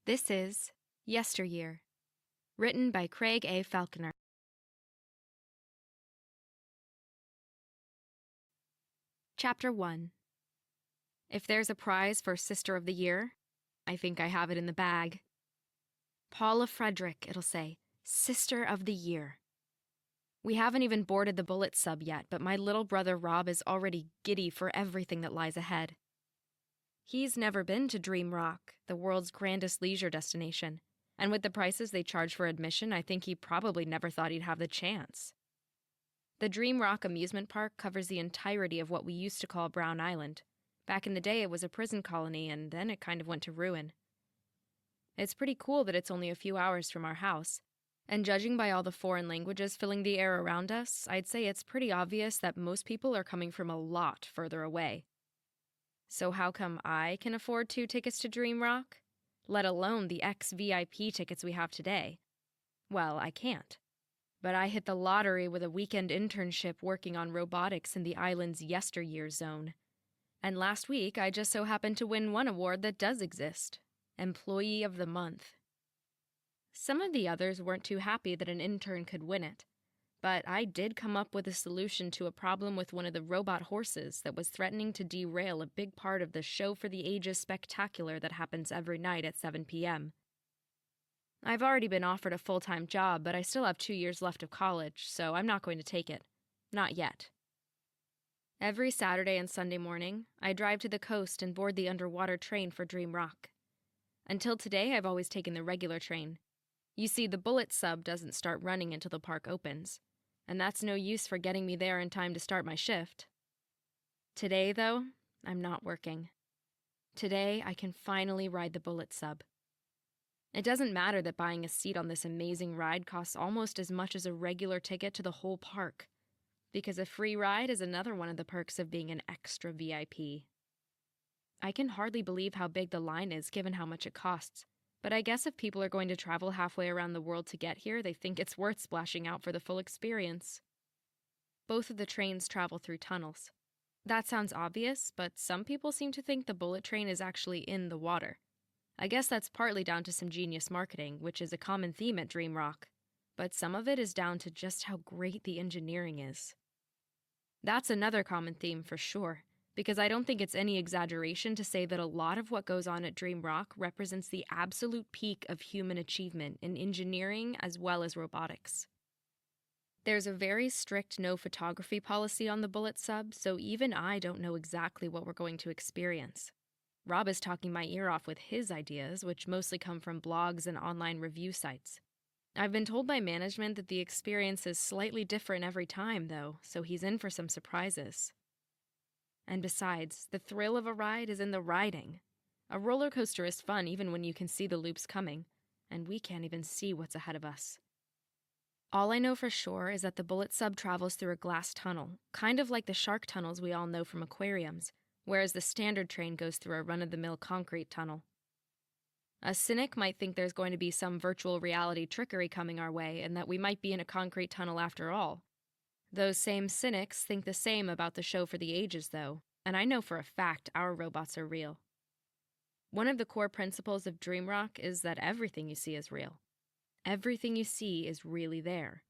This is Yesteryear, written by Craig A. Falconer. Chapter 1. If there's a prize for Sister of the Year, I think I have it in the bag. Paula Frederick, it'll say, Sister of the Year. We haven't even boarded the Bullet sub yet, but my little brother Rob is already giddy for everything that lies ahead. He's never been to Dream Rock, the world's grandest leisure destination, and with the prices they charge for admission, I think he probably never thought he'd have the chance. The Dream Rock amusement park covers the entirety of what we used to call Brown Island. Back in the day, it was a prison colony, and then it kind of went to ruin. It's pretty cool that it's only a few hours from our house, and judging by all the foreign languages filling the air around us, I'd say it's pretty obvious that most people are coming from a lot further away. So how come I can afford 2 tickets to Dream Rock? Let alone the ex-VIP tickets we have today. Well, I can't. But I hit the lottery with a weekend internship working on robotics in the island's Yesteryear zone. And last week, I just so happened to win one award that does exist. Employee of the Month. Some of the others weren't too happy that an intern could win it. But I did come up with a solution to a problem with one of the robot horses that was threatening to derail a big part of the Show for the Ages spectacular that happens every night at 7 p.m. I've already been offered a full-time job, but I still have 2 years left of college, so I'm not going to take it. Not yet. Every Saturday and Sunday morning, I drive to the coast and board the underwater train for Dream Rock. Until today, I've always taken the regular train. You see, the Bullet sub doesn't start running until the park opens, and that's no use for getting me there in time to start my shift. Today, though, I'm not working. Today, I can finally ride the Bullet sub. It doesn't matter that buying a seat on this amazing ride costs almost as much as a regular ticket to the whole park, because a free ride is another one of the perks of being an extra VIP. I can hardly believe how big the line is given how much it costs, but I guess if people are going to travel halfway around the world to get here, they think it's worth splashing out for the full experience. Both of the trains travel through tunnels. That sounds obvious, but some people seem to think the bullet train is actually in the water. I guess that's partly down to some genius marketing, which is a common theme at Dream Rock, but some of it is down to just how great the engineering is. That's another common theme for sure, because I don't think it's any exaggeration to say that a lot of what goes on at Dream Rock represents the absolute peak of human achievement in engineering as well as robotics. There's a very strict no photography policy on the Bullet sub, so even I don't know exactly what we're going to experience. Rob is talking my ear off with his ideas, which mostly come from blogs and online review sites. I've been told by management that the experience is slightly different every time, though, so he's in for some surprises. And besides, the thrill of a ride is in the riding. A roller coaster is fun even when you can see the loops coming, and we can't even see what's ahead of us. All I know for sure is that the Bullet sub travels through a glass tunnel, kind of like the shark tunnels we all know from aquariums, whereas the standard train goes through a run-of-the-mill concrete tunnel. A cynic might think there's going to be some virtual reality trickery coming our way and that we might be in a concrete tunnel after all. Those same cynics think the same about the Show for the Ages, though, and I know for a fact our robots are real. One of the core principles of Dream Rock is that everything you see is real. Everything you see is really there.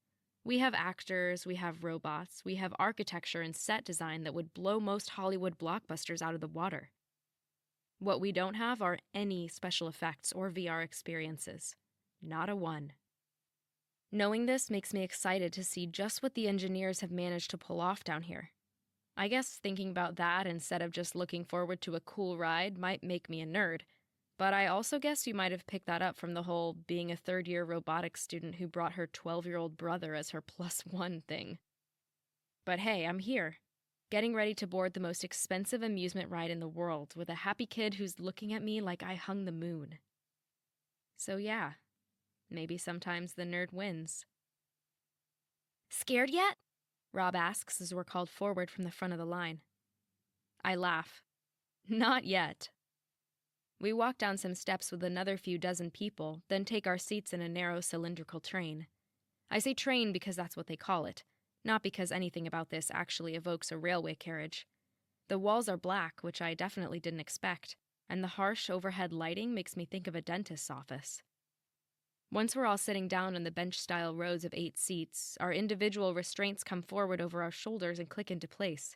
We have actors, we have robots, we have architecture and set design that would blow most Hollywood blockbusters out of the water. What we don't have are any special effects or VR experiences. Not a one. Knowing this makes me excited to see just what the engineers have managed to pull off down here. I guess thinking about that instead of just looking forward to a cool ride might make me a nerd, but I also guess you might have picked that up from the whole being a third-year robotics student who brought her 12-year-old brother as her +1 thing. But hey, I'm here, getting ready to board the most expensive amusement ride in the world with a happy kid who's looking at me like I hung the moon. So yeah. Maybe sometimes the nerd wins. Scared yet? Rob asks as we're called forward from the front of the line. I laugh. Not yet. We walk down some steps with another few dozen people, then take our seats in a narrow cylindrical train. I say train because that's what they call it, not because anything about this actually evokes a railway carriage. The walls are black, which I definitely didn't expect, and the harsh overhead lighting makes me think of a dentist's office. Once we're all sitting down on the bench-style rows of 8 seats, our individual restraints come forward over our shoulders and click into place.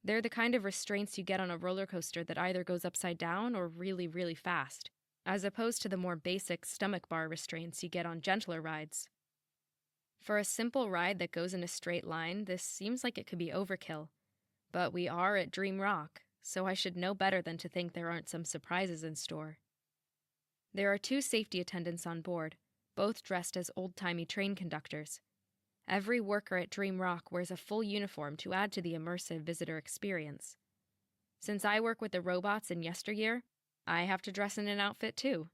They're the kind of restraints you get on a roller coaster that either goes upside down or really, really fast, as opposed to the more basic stomach bar restraints you get on gentler rides. For a simple ride that goes in a straight line, this seems like it could be overkill. But we are at Dream Rock, so I should know better than to think there aren't some surprises in store. There are 2 safety attendants on board, both dressed as old-timey train conductors. Every worker at Dream Rock wears a full uniform to add to the immersive visitor experience. Since I work with the robots in Yesteryear, I have to dress in an outfit too.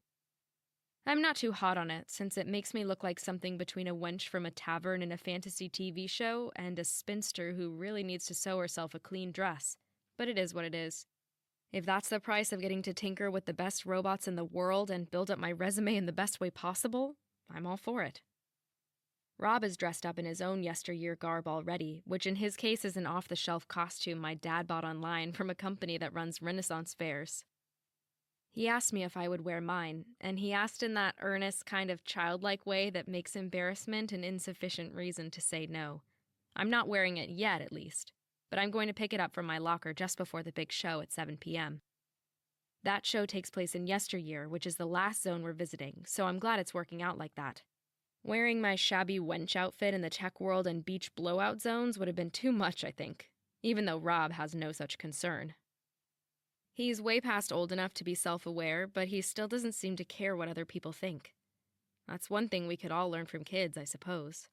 I'm not too hot on it, since it makes me look like something between a wench from a tavern in a fantasy TV show and a spinster who really needs to sew herself a clean dress. But it is what it is. If that's the price of getting to tinker with the best robots in the world and build up my resume in the best way possible, I'm all for it. Rob is dressed up in his own Yesteryear garb already, which in his case is an off-the-shelf costume my dad bought online from a company that runs Renaissance fairs. He asked me if I would wear mine, and he asked in that earnest, kind of childlike way that makes embarrassment an insufficient reason to say no. I'm not wearing it yet, at least, but I'm going to pick it up from my locker just before the big show at 7 p.m. That show takes place in Yesteryear, which is the last zone we're visiting, so I'm glad it's working out like that. Wearing my shabby wench outfit in the tech world and beach blowout zones would have been too much, I think, even though Rob has no such concern. He's way past old enough to be self-aware, but he still doesn't seem to care what other people think. That's one thing we could all learn from kids, I suppose.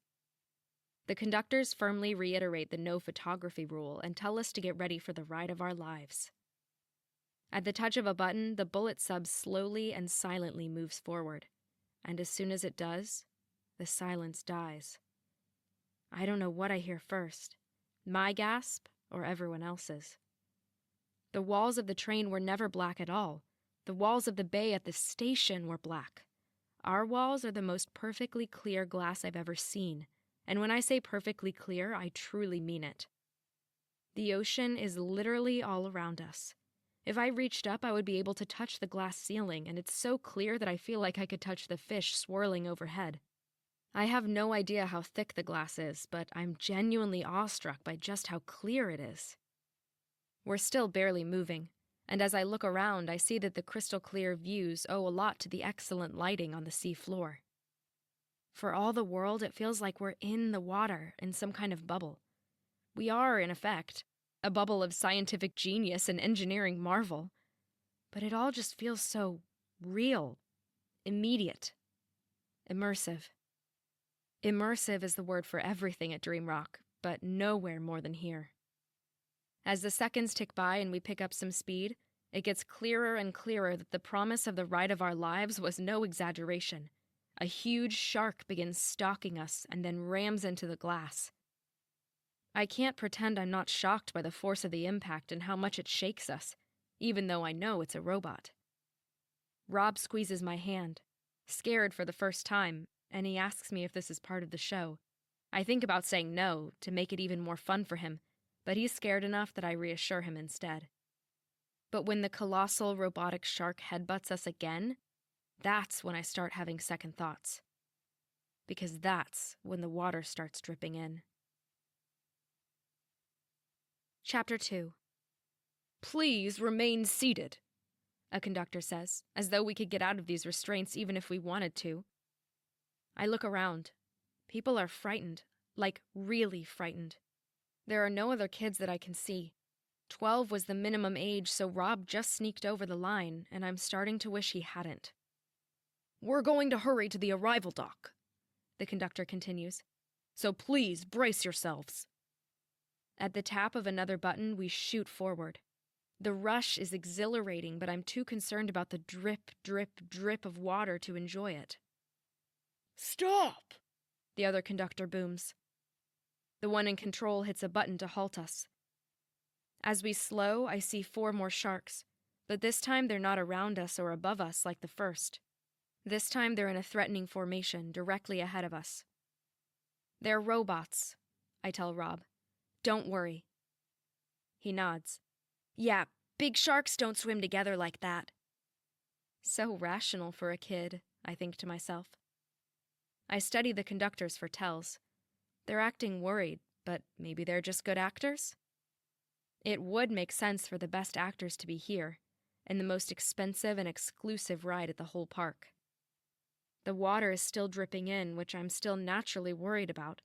The conductors firmly reiterate the no photography rule and tell us to get ready for the ride of our lives. At the touch of a button, the bullet sub slowly and silently moves forward, and as soon as it does, the silence dies. I don't know what I hear first, my gasp or everyone else's. The walls of the train were never black at all. The walls of the bay at the station were black. Our walls are the most perfectly clear glass I've ever seen, and when I say perfectly clear, I truly mean it. The ocean is literally all around us. If I reached up, I would be able to touch the glass ceiling, and it's so clear that I feel like I could touch the fish swirling overhead. I have no idea how thick the glass is, but I'm genuinely awestruck by just how clear it is. We're still barely moving, and as I look around, I see that the crystal-clear views owe a lot to the excellent lighting on the sea floor. For all the world, it feels like we're in the water, in some kind of bubble. We are, in effect, a bubble of scientific genius and engineering marvel. But it all just feels so real, immediate, immersive. Immersive is the word for everything at Dream Rock, but nowhere more than here. As the seconds tick by and we pick up some speed, it gets clearer and clearer that the promise of the ride of our lives was no exaggeration. A huge shark begins stalking us and then rams into the glass. I can't pretend I'm not shocked by the force of the impact and how much it shakes us, even though I know it's a robot. Rob squeezes my hand, scared for the first time, and he asks me if this is part of the show. I think about saying no, to make it even more fun for him, but he's scared enough that I reassure him instead. But when the colossal robotic shark headbutts us again, that's when I start having second thoughts. Because that's when the water starts dripping in. Chapter 2. Please remain seated, a conductor says, as though we could get out of these restraints even if we wanted to. I look around. People are frightened, like really frightened. There are no other kids that I can see. 12 was the minimum age, so Rob just sneaked over the line, and I'm starting to wish he hadn't. We're going to hurry to the arrival dock, the conductor continues, so please brace yourselves. At the tap of another button, we shoot forward. The rush is exhilarating, but I'm too concerned about the drip, drip, drip of water to enjoy it. Stop! The other conductor booms. The one in control hits a button to halt us. As we slow, I see 4 more sharks, but this time they're not around us or above us like the first. This time they're in a threatening formation directly ahead of us. They're robots, I tell Rob. Don't worry. He nods. Yeah, big sharks don't swim together like that. So rational for a kid, I think to myself. I study the conductors for tells. They're acting worried, but maybe they're just good actors? It would make sense for the best actors to be here, in the most expensive and exclusive ride at the whole park. The water is still dripping in, which I'm still naturally worried about,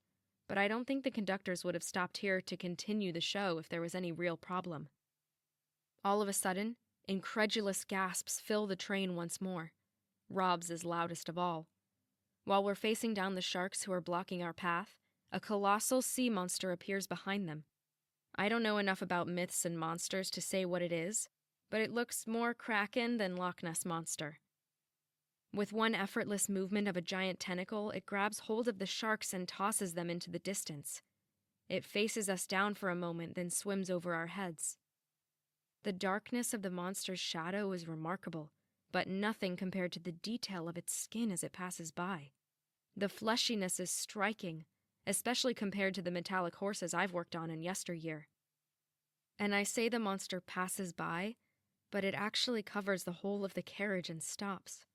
but I don't think the conductors would have stopped here to continue the show if there was any real problem. All of a sudden, incredulous gasps fill the train once more. Rob's is loudest of all. While we're facing down the sharks who are blocking our path, a colossal sea monster appears behind them. I don't know enough about myths and monsters to say what it is, but it looks more Kraken than Loch Ness Monster. With one effortless movement of a giant tentacle, it grabs hold of the sharks and tosses them into the distance. It faces us down for a moment, then swims over our heads. The darkness of the monster's shadow is remarkable, but nothing compared to the detail of its skin as it passes by. The fleshiness is striking, especially compared to the metallic horses I've worked on in yesteryear. And I say the monster passes by, but it actually covers the whole of the carriage and stops.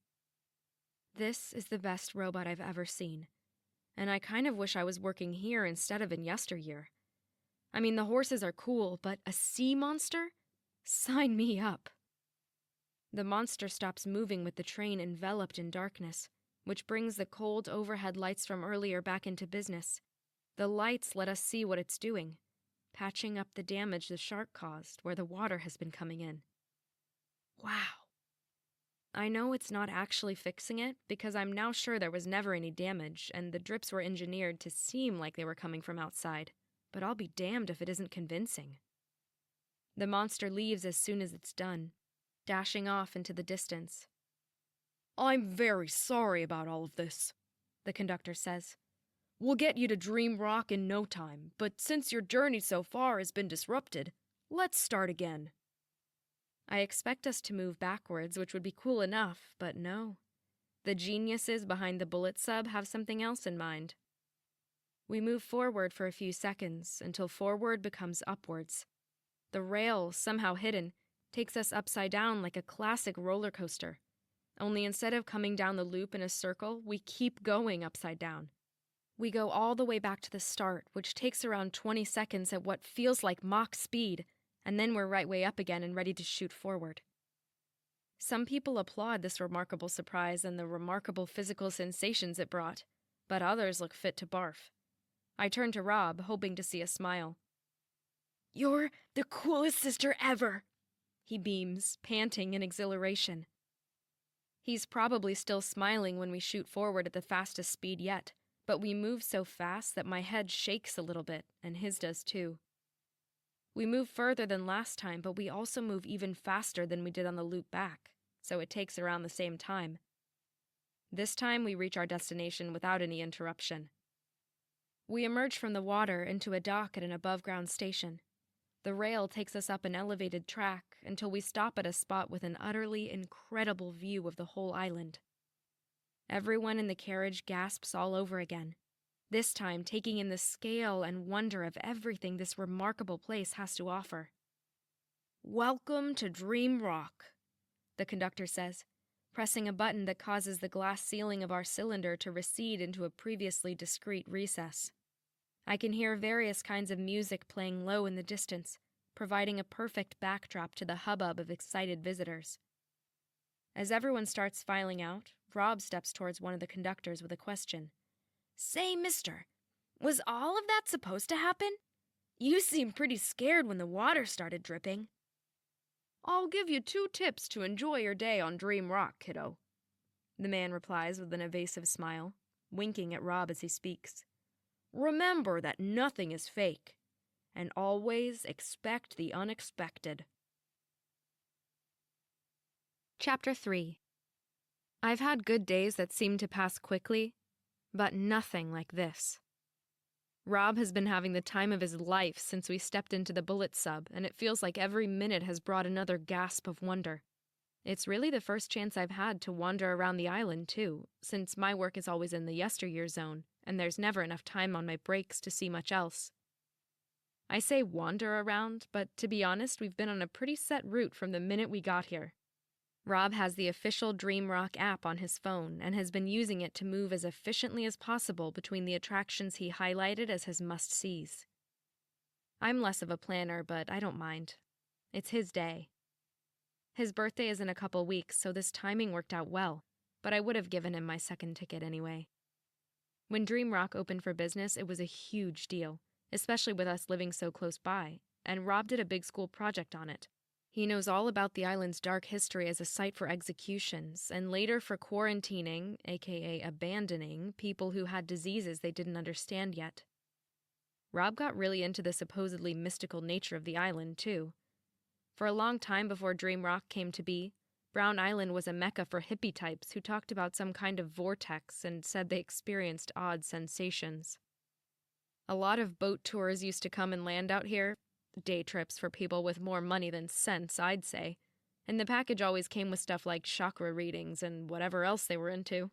This is the best robot I've ever seen, and I kind of wish I was working here instead of in yesteryear. I mean, the horses are cool, but a sea monster? Sign me up. The monster stops moving with the train enveloped in darkness, which brings the cold overhead lights from earlier back into business. The lights let us see what it's doing, patching up the damage the shark caused where the water has been coming in. Wow. I know it's not actually fixing it because I'm now sure there was never any damage and the drips were engineered to seem like they were coming from outside, but I'll be damned if it isn't convincing. The monster leaves as soon as it's done, dashing off into the distance. "I'm very sorry about all of this," the conductor says. "We'll get you to Dream Rock in no time, but since your journey so far has been disrupted, let's start again." I expect us to move backwards, which would be cool enough, but no. The geniuses behind the bullet sub have something else in mind. We move forward for a few seconds until forward becomes upwards. The rail, somehow hidden, takes us upside down like a classic roller coaster. Only instead of coming down the loop in a circle, we keep going upside down. We go all the way back to the start, which takes around 20 seconds at what feels like Mach speed, and then we're right way up again and ready to shoot forward. Some people applaud this remarkable surprise and the remarkable physical sensations it brought, but others look fit to barf. I turn to Rob, hoping to see a smile. "You're the coolest sister ever!" he beams, panting in exhilaration. He's probably still smiling when we shoot forward at the fastest speed yet, but we move so fast that my head shakes a little bit, and his does too. We move further than last time, but we also move even faster than we did on the loop back, so it takes around the same time. This time we reach our destination without any interruption. We emerge from the water into a dock at an above-ground station. The rail takes us up an elevated track until we stop at a spot with an utterly incredible view of the whole island. Everyone in the carriage gasps all over again, this time taking in the scale and wonder of everything this remarkable place has to offer. "Welcome to Dream Rock," the conductor says, pressing a button that causes the glass ceiling of our cylinder to recede into a previously discreet recess. I can hear various kinds of music playing low in the distance, providing a perfect backdrop to the hubbub of excited visitors. As everyone starts filing out, Rob steps towards one of the conductors with a question. "Say, mister, was all of that supposed to happen? You seemed pretty scared when the water started dripping." "I'll give you 2 tips to enjoy your day on Dream Rock, kiddo," the man replies with an evasive smile, winking at Rob as he speaks. "Remember that nothing is fake, and always expect the unexpected." Chapter 3. I've had good days that seem to pass quickly, but nothing like this. Rob has been having the time of his life since we stepped into the bullet sub, and it feels like every minute has brought another gasp of wonder. It's really the first chance I've had to wander around the island, too, since my work is always in the yesteryear zone, and there's never enough time on my breaks to see much else. I say wander around, but to be honest, we've been on a pretty set route from the minute we got here. Rob has the official DreamRock app on his phone and has been using it to move as efficiently as possible between the attractions he highlighted as his must-sees. I'm less of a planner, but I don't mind. It's his day. His birthday is in a couple weeks, so this timing worked out well, but I would have given him my second ticket anyway. When DreamRock opened for business, it was a huge deal, especially with us living so close by, and Rob did a big school project on it. He knows all about the island's dark history as a site for executions, and later for quarantining, aka abandoning, people who had diseases they didn't understand yet. Rob got really into the supposedly mystical nature of the island, too. For a long time before DreamRock came to be, Brown Island was a mecca for hippie types who talked about some kind of vortex and said they experienced odd sensations. A lot of boat tours used to come and land out here, day trips for people with more money than sense, I'd say, and the package always came with stuff like chakra readings and whatever else they were into.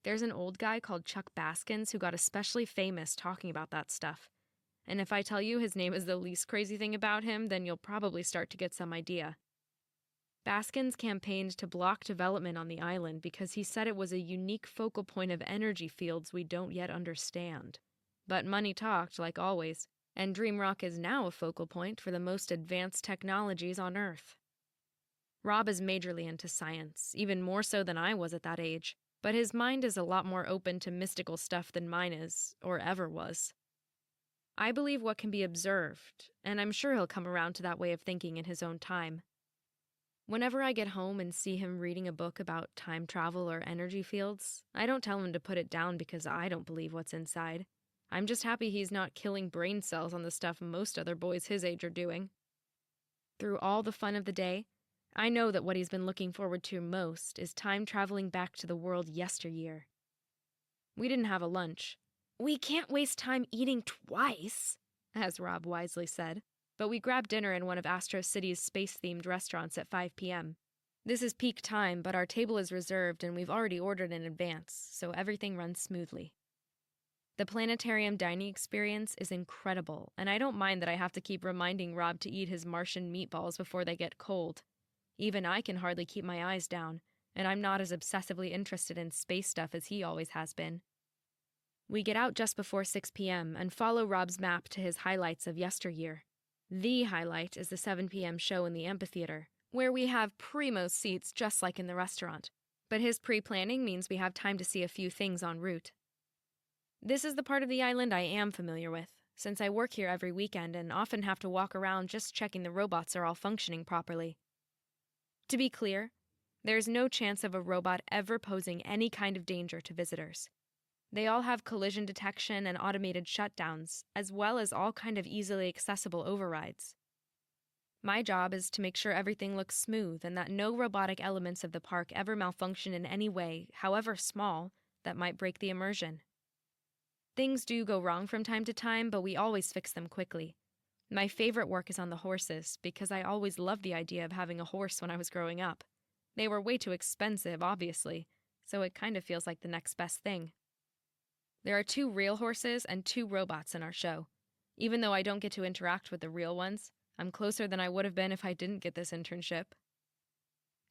There's an old guy called Chuck Baskins who got especially famous talking about that stuff, and if I tell you his name is the least crazy thing about him, then you'll probably start to get some idea. Baskins campaigned to block development on the island because he said it was a unique focal point of energy fields we don't yet understand. But money talked, like always, and DreamRock is now a focal point for the most advanced technologies on Earth. Rob is majorly into science, even more so than I was at that age, but his mind is a lot more open to mystical stuff than mine is, or ever was. I believe what can be observed, and I'm sure he'll come around to that way of thinking in his own time. Whenever I get home and see him reading a book about time travel or energy fields, I don't tell him to put it down because I don't believe what's inside. I'm just happy he's not killing brain cells on the stuff most other boys his age are doing. Through all the fun of the day, I know that what he's been looking forward to most is time traveling back to the world yesteryear. We didn't have a lunch. We can't waste time eating twice, as Rob wisely said, but we grabbed dinner in one of Astro City's space-themed restaurants at 5 p.m. This is peak time, but our table is reserved and we've already ordered in advance, so everything runs smoothly. The planetarium dining experience is incredible, and I don't mind that I have to keep reminding Rob to eat his Martian meatballs before they get cold. Even I can hardly keep my eyes down, and I'm not as obsessively interested in space stuff as he always has been. We get out just before 6 p.m. and follow Rob's map to his highlights of yesteryear. The highlight is the 7 p.m. show in the amphitheater, where we have primo seats just like in the restaurant, but his pre-planning means we have time to see a few things en route. This is the part of the island I am familiar with, since I work here every weekend and often have to walk around just checking the robots are all functioning properly. To be clear, there's no chance of a robot ever posing any kind of danger to visitors. They all have collision detection and automated shutdowns, as well as all kind of easily accessible overrides. My job is to make sure everything looks smooth and that no robotic elements of the park ever malfunction in any way, however small, that might break the immersion. Things do go wrong from time to time, but we always fix them quickly. My favorite work is on the horses, because I always loved the idea of having a horse when I was growing up. They were way too expensive, obviously, so it kind of feels like the next best thing. There are 2 real horses and 2 robots in our show. Even though I don't get to interact with the real ones, I'm closer than I would have been if I didn't get this internship.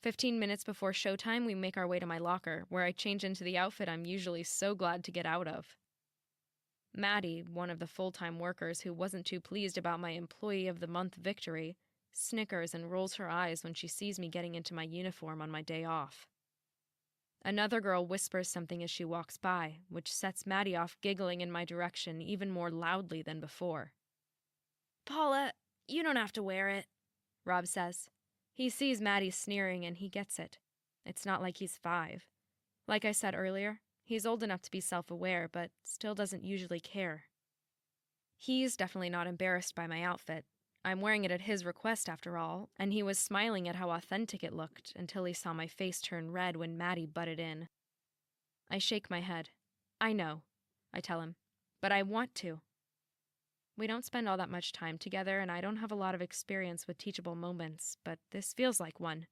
15 minutes before showtime, we make our way to my locker, where I change into the outfit I'm usually so glad to get out of. Maddie, one of the full-time workers who wasn't too pleased about my Employee of the Month victory, snickers and rolls her eyes when she sees me getting into my uniform on my day off. Another girl whispers something as she walks by, which sets Maddie off giggling in my direction even more loudly than before. "Paula, you don't have to wear it," Rob says. He sees Maddie sneering and he gets it. It's not like he's 5. Like I said earlier, he's old enough to be self-aware, but still doesn't usually care. He's definitely not embarrassed by my outfit. I'm wearing it at his request after all, and he was smiling at how authentic it looked until he saw my face turn red when Maddie butted in. I shake my head. "I know," I tell him, "but I want to." We don't spend all that much time together, and I don't have a lot of experience with teachable moments, but this feels like one.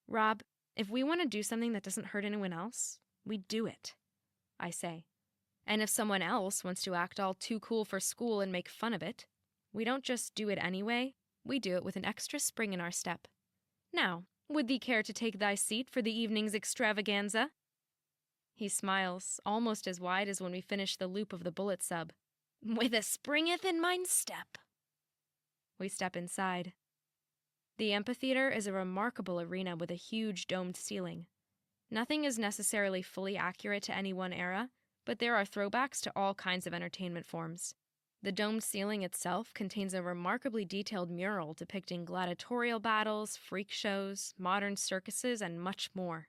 "Rob, if we want to do something that doesn't hurt anyone else, we do it," I say. "And if someone else wants to act all too cool for school and make fun of it, we don't just do it anyway, we do it with an extra spring in our step. Now, Would thee care to take thy seat for the evening's extravaganza? He smiles, almost as wide as when we finish the loop of the bullet sub. With a springeth in mine step. We step inside. The amphitheater is a remarkable arena with a huge domed ceiling. Nothing is necessarily fully accurate to any one era, but there are throwbacks to all kinds of entertainment forms. The domed ceiling itself contains a remarkably detailed mural depicting gladiatorial battles, freak shows, modern circuses, and much more.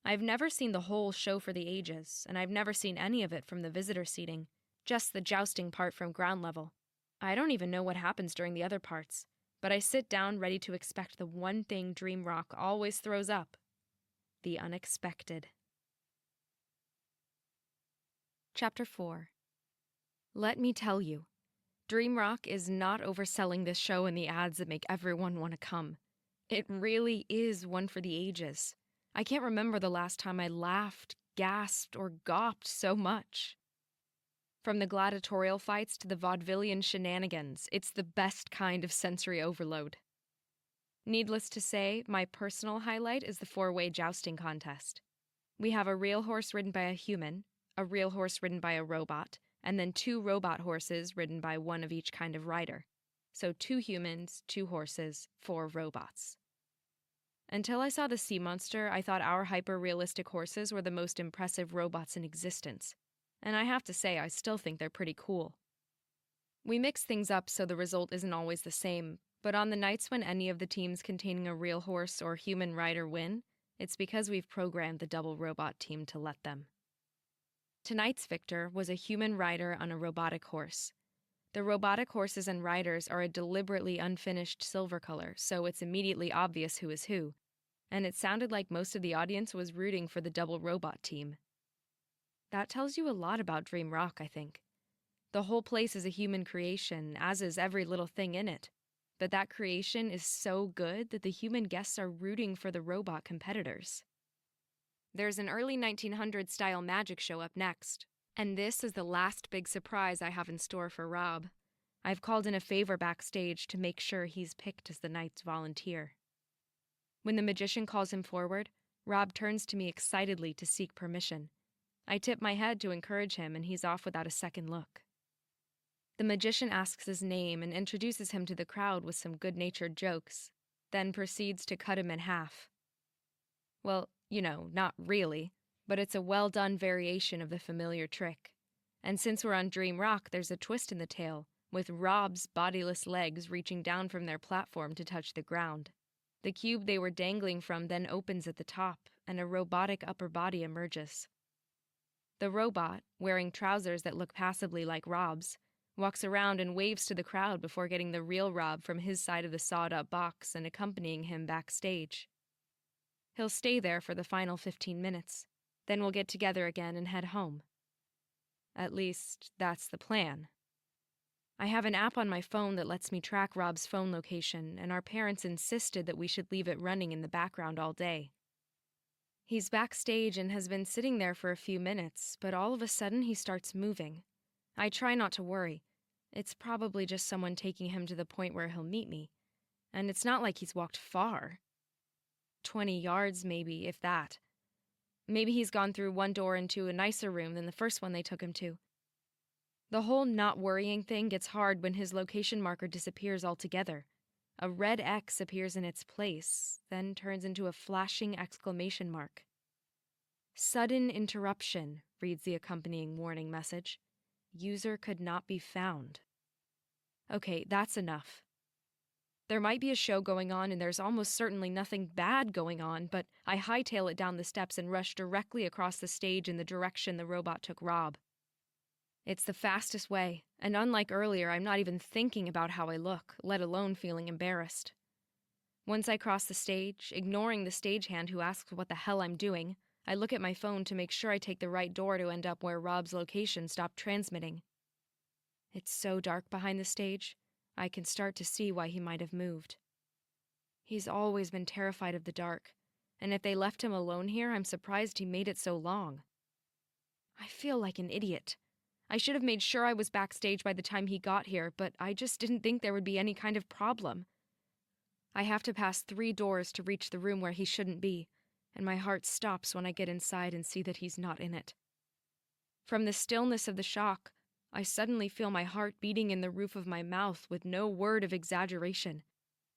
I've never seen the whole show for the ages, and I've never seen any of it from the visitor seating, just the jousting part from ground level. I don't even know what happens during the other parts, but I sit down ready to expect the one thing Dream Rock always throws up: the unexpected. Chapter 4. Let me tell you, Dream Rock is not overselling this show in the ads that make everyone want to come. It really is one for the ages. I can't remember the last time I laughed, gasped, or gawped so much. From the gladiatorial fights to the vaudevillian shenanigans, it's the best kind of sensory overload. Needless to say, my personal highlight is the four-way jousting contest. We have a real horse ridden by a human, a real horse ridden by a robot, and then 2 robot horses ridden by one of each kind of rider. So 2 humans, 2 horses, 4 robots. Until I saw the sea monster, I thought our hyper-realistic horses were the most impressive robots in existence. And I have to say, I still think they're pretty cool. We mix things up so the result isn't always the same, but on the nights when any of the teams containing a real horse or human rider win, it's because we've programmed the double robot team to let them. Tonight's victor was a human rider on a robotic horse. The robotic horses and riders are a deliberately unfinished silver color, so it's immediately obvious who is who, and it sounded like most of the audience was rooting for the double robot team. That tells you a lot about Dream Rock, I think. The whole place is a human creation, as is every little thing in it, but that creation is so good that the human guests are rooting for the robot competitors. There's an early 1900s-style magic show up next, and this is the last big surprise I have in store for Rob. I've called in a favor backstage to make sure he's picked as the night's volunteer. When the magician calls him forward, Rob turns to me excitedly to seek permission. I tip my head to encourage him, and he's off without a second look. The magician asks his name and introduces him to the crowd with some good-natured jokes, then proceeds to cut him in half. Well, not really, but it's a well-done variation of the familiar trick. And since we're on Dream Rock, there's a twist in the tale, with Rob's bodiless legs reaching down from their platform to touch the ground. The cube they were dangling from then opens at the top, and a robotic upper body emerges. The robot, wearing trousers that look passably like Rob's, walks around and waves to the crowd before getting the real Rob from his side of the sawed-up box and accompanying him backstage. He'll stay there for the final 15 minutes, then we'll get together again and head home. At least, that's the plan. I have an app on my phone that lets me track Rob's phone location, and our parents insisted that we should leave it running in the background all day. He's backstage and has been sitting there for a few minutes, but all of a sudden he starts moving. I try not to worry. It's probably just someone taking him to the point where he'll meet me. And it's not like he's walked far. 20 yards maybe, if that. Maybe he's gone through one door into a nicer room than the first one they took him to. The whole not worrying thing gets hard when his location marker disappears altogether. A red X appears in its place, then turns into a flashing exclamation mark. Sudden interruption, reads the accompanying warning message. User could not be found. Okay, that's enough. There might be a show going on and there's almost certainly nothing bad going on, but I hightail it down the steps and rush directly across the stage in the direction the robot took Rob. It's the fastest way, and unlike earlier, I'm not even thinking about how I look, let alone feeling embarrassed. Once I cross the stage, ignoring the stagehand who asks what the hell I'm doing, I look at my phone to make sure I take the right door to end up where Rob's location stopped transmitting. It's so dark behind the stage, I can start to see why he might have moved. He's always been terrified of the dark, and if they left him alone here, I'm surprised he made it so long. I feel like an idiot. I should have made sure I was backstage by the time he got here, but I just didn't think there would be any kind of problem. I have to pass 3 doors to reach the room where he shouldn't be, and my heart stops when I get inside and see that he's not in it. From the stillness of the shock, I suddenly feel my heart beating in the roof of my mouth with no word of exaggeration.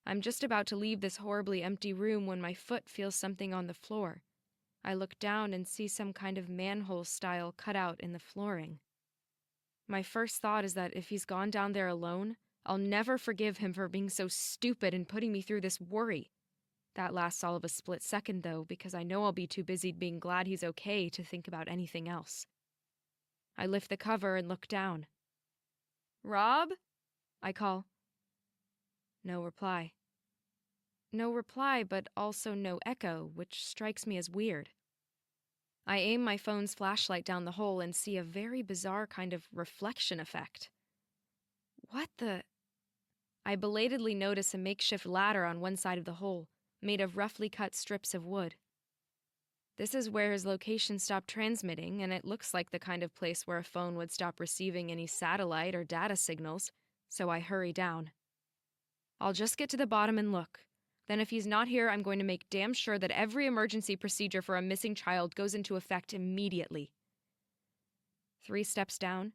I'm just about to leave this horribly empty room when my foot feels something on the floor. I look down and see some kind of manhole-style cutout in the flooring. My first thought is that if he's gone down there alone, I'll never forgive him for being so stupid and putting me through this worry. That lasts all of a split second, though, because I know I'll be too busy being glad he's okay to think about anything else. I lift the cover and look down. "Rob?" I call. No reply. No reply, but also no echo, which strikes me as weird. I aim my phone's flashlight down the hole and see a very bizarre kind of reflection effect. What the... I belatedly notice a makeshift ladder on one side of the hole, made of roughly cut strips of wood. This is where his location stopped transmitting, and it looks like the kind of place where a phone would stop receiving any satellite or data signals, so I hurry down. I'll just get to the bottom and look. Then if he's not here, I'm going to make damn sure that every emergency procedure for a missing child goes into effect immediately. 3 steps down,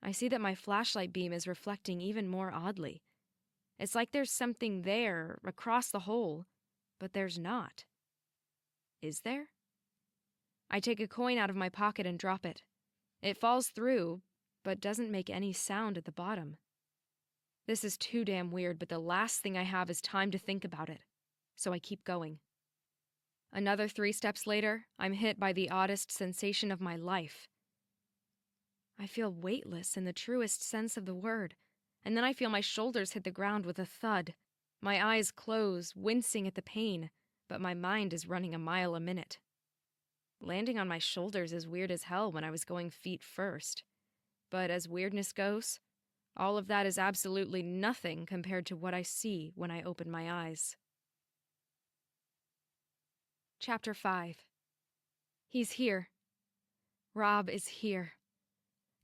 I see that my flashlight beam is reflecting even more oddly. It's like there's something there, across the hole, but there's not. Is there? I take a coin out of my pocket and drop it. It falls through, but doesn't make any sound at the bottom. This is too damn weird, but the last thing I have is time to think about it, so I keep going. Another 3 steps later, I'm hit by the oddest sensation of my life. I feel weightless in the truest sense of the word, and then I feel my shoulders hit the ground with a thud. My eyes close, wincing at the pain, but my mind is running a mile a minute. Landing on my shoulders is weird as hell when I was going feet first. But as weirdness goes, all of that is absolutely nothing compared to what I see when I open my eyes. Chapter 5. He's here. Rob is here.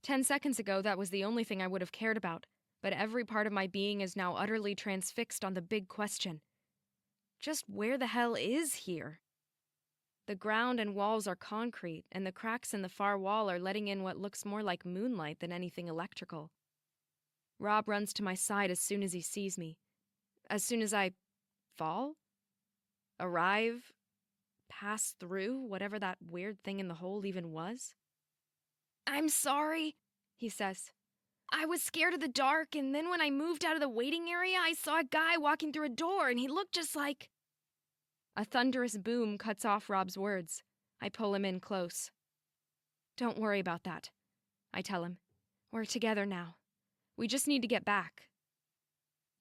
10 seconds ago, that was the only thing I would have cared about, but every part of my being is now utterly transfixed on the big question. Just where the hell is here? The ground and walls are concrete, and the cracks in the far wall are letting in what looks more like moonlight than anything electrical. Rob runs to my side as soon as he sees me. As soon as I fall? Arrive? Pass through? Whatever that weird thing in the hole even was? "I'm sorry," he says. "I was scared of the dark, and then when I moved out of the waiting area, I saw a guy walking through a door, and he looked just like..." A thunderous boom cuts off Rob's words. I pull him in close. "Don't worry about that," I tell him. "We're together now. We just need to get back."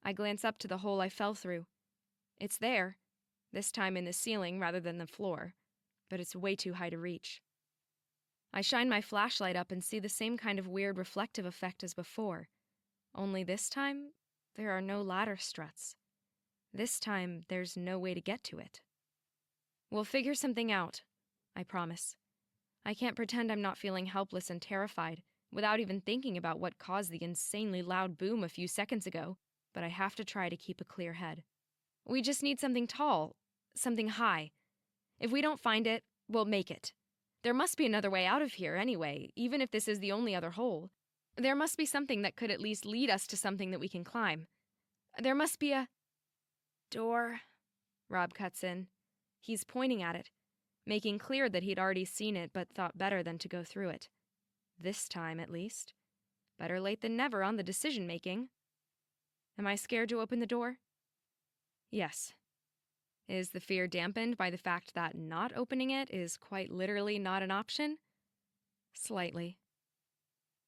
I glance up to the hole I fell through. It's there, this time in the ceiling rather than the floor, but it's way too high to reach. I shine my flashlight up and see the same kind of weird reflective effect as before, only this time, there are no ladder struts. This time, there's no way to get to it. "We'll figure something out," I promise. I can't pretend I'm not feeling helpless and terrified, without even thinking about what caused the insanely loud boom a few seconds ago, but I have to try to keep a clear head. "We just need something tall, something high. If we don't find it, we'll make it. There must be another way out of here anyway, even if this is the only other hole. There must be something that could at least lead us to something that we can climb. There must be a..." "Door," Rob cuts in. He's pointing at it, making clear that he'd already seen it but thought better than to go through it. This time, at least. Better late than never on the decision-making. Am I scared to open the door? Yes. Is the fear dampened by the fact that not opening it is quite literally not an option? Slightly.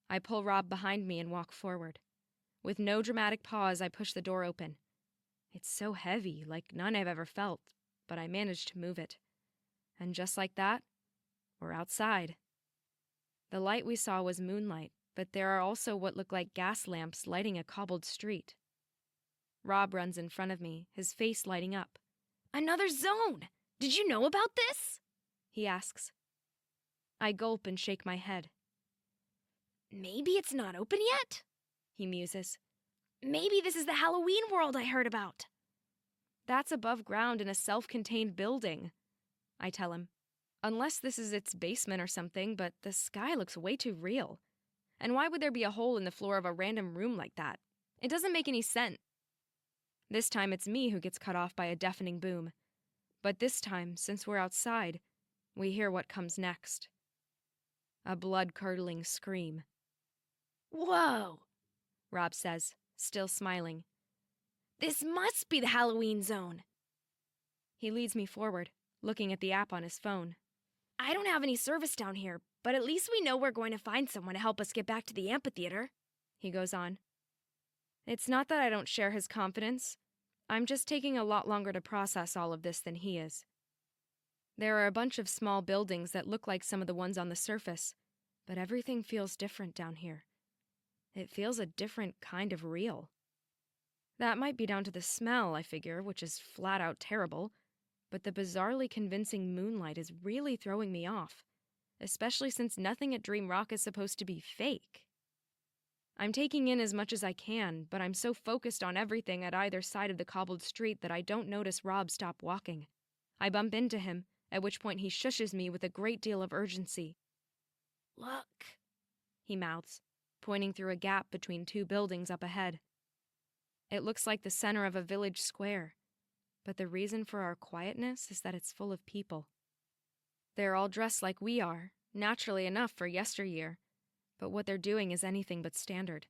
I pull Rob behind me and walk forward. With no dramatic pause, I push the door open. It's so heavy, like none I've ever felt, but I manage to move it. And just like that, we're outside. The light we saw was moonlight, but there are also what look like gas lamps lighting a cobbled street. Rob runs in front of me, his face lighting up. "Another zone! Did you know about this?" he asks. I gulp and shake my head. "Maybe it's not open yet," he muses. "Maybe this is the Halloween world I heard about." That's above ground in a self-contained building, I tell him. Unless this is its basement or something, but the sky looks way too real. And why would there be a hole in the floor of a random room like that? It doesn't make any sense. This time it's me who gets cut off by a deafening boom. But this time, since we're outside, we hear what comes next. A blood-curdling scream. "Whoa," Rob says, still smiling. "This must be the Halloween zone." He leads me forward, looking at the app on his phone. "I don't have any service down here, but at least we know we're going to find someone to help us get back to the amphitheater," he goes on. It's not that I don't share his confidence. I'm just taking a lot longer to process all of this than he is. There are a bunch of small buildings that look like some of the ones on the surface, but everything feels different down here. It feels a different kind of real. That might be down to the smell, I figure, which is flat out terrible, but the bizarrely convincing moonlight is really throwing me off, especially since nothing at Dream Rock is supposed to be fake. I'm taking in as much as I can, but I'm so focused on everything at either side of the cobbled street that I don't notice Rob stop walking. I bump into him, at which point he shushes me with a great deal of urgency. "Look," he mouths, pointing through a gap between two buildings up ahead. It looks like the center of a village square, but the reason for our quietness is that it's full of people. They're all dressed like we are, naturally enough for yesteryear, but what they're doing is anything but standard.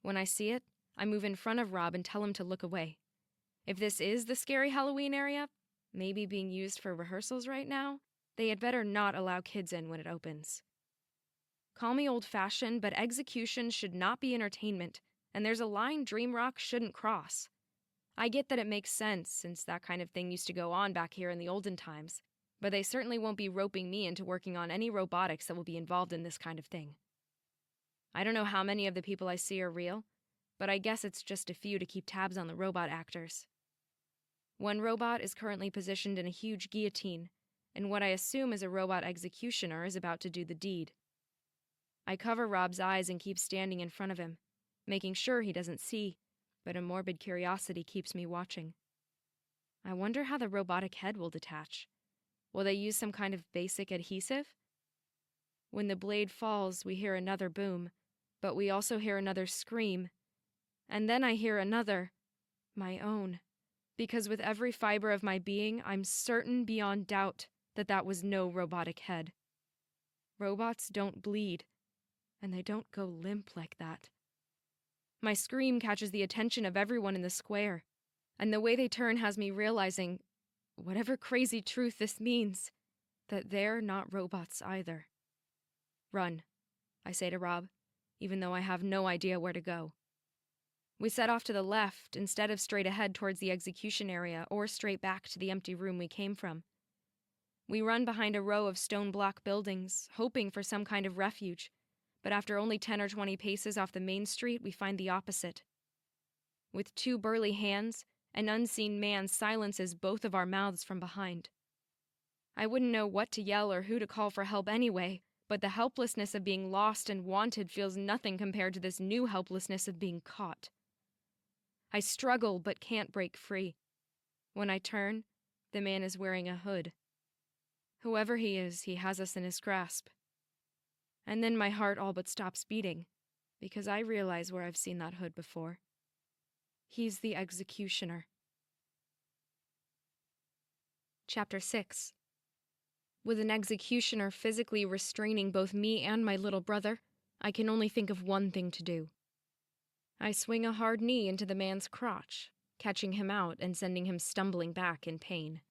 When I see it, I move in front of Rob and tell him to look away. If this is the scary Halloween area, maybe being used for rehearsals right now, they had better not allow kids in when it opens. Call me old-fashioned, but execution should not be entertainment, and there's a line Dream Rock shouldn't cross. I get that it makes sense, since that kind of thing used to go on back here in the olden times, but they certainly won't be roping me into working on any robotics that will be involved in this kind of thing. I don't know how many of the people I see are real, but I guess it's just a few to keep tabs on the robot actors. One robot is currently positioned in a huge guillotine, and what I assume is a robot executioner is about to do the deed. I cover Rob's eyes and keep standing in front of him, making sure he doesn't see, but a morbid curiosity keeps me watching. I wonder how the robotic head will detach. Will they use some kind of basic adhesive? When the blade falls, we hear another boom, but we also hear another scream. And then I hear another, my own, because with every fiber of my being, I'm certain beyond doubt that that was no robotic head. Robots don't bleed, and they don't go limp like that. My scream catches the attention of everyone in the square, and the way they turn has me realizing, whatever crazy truth this means, that they're not robots either. "Run," I say to Rob, even though I have no idea where to go. We set off to the left instead of straight ahead towards the execution area or straight back to the empty room we came from. We run behind a row of stone block buildings, hoping for some kind of refuge, but after only 10 or 20 paces off the main street, we find the opposite. With two burly hands, an unseen man silences both of our mouths from behind. I wouldn't know what to yell or who to call for help anyway, but the helplessness of being lost and wanted feels nothing compared to this new helplessness of being caught. I struggle but can't break free. When I turn, the man is wearing a hood. Whoever he is, he has us in his grasp. And then my heart all but stops beating, because I realize where I've seen that hood before. He's the executioner. Chapter 6. With an executioner physically restraining both me and my little brother, I can only think of one thing to do. I swing a hard knee into the man's crotch, catching him out and sending him stumbling back in pain.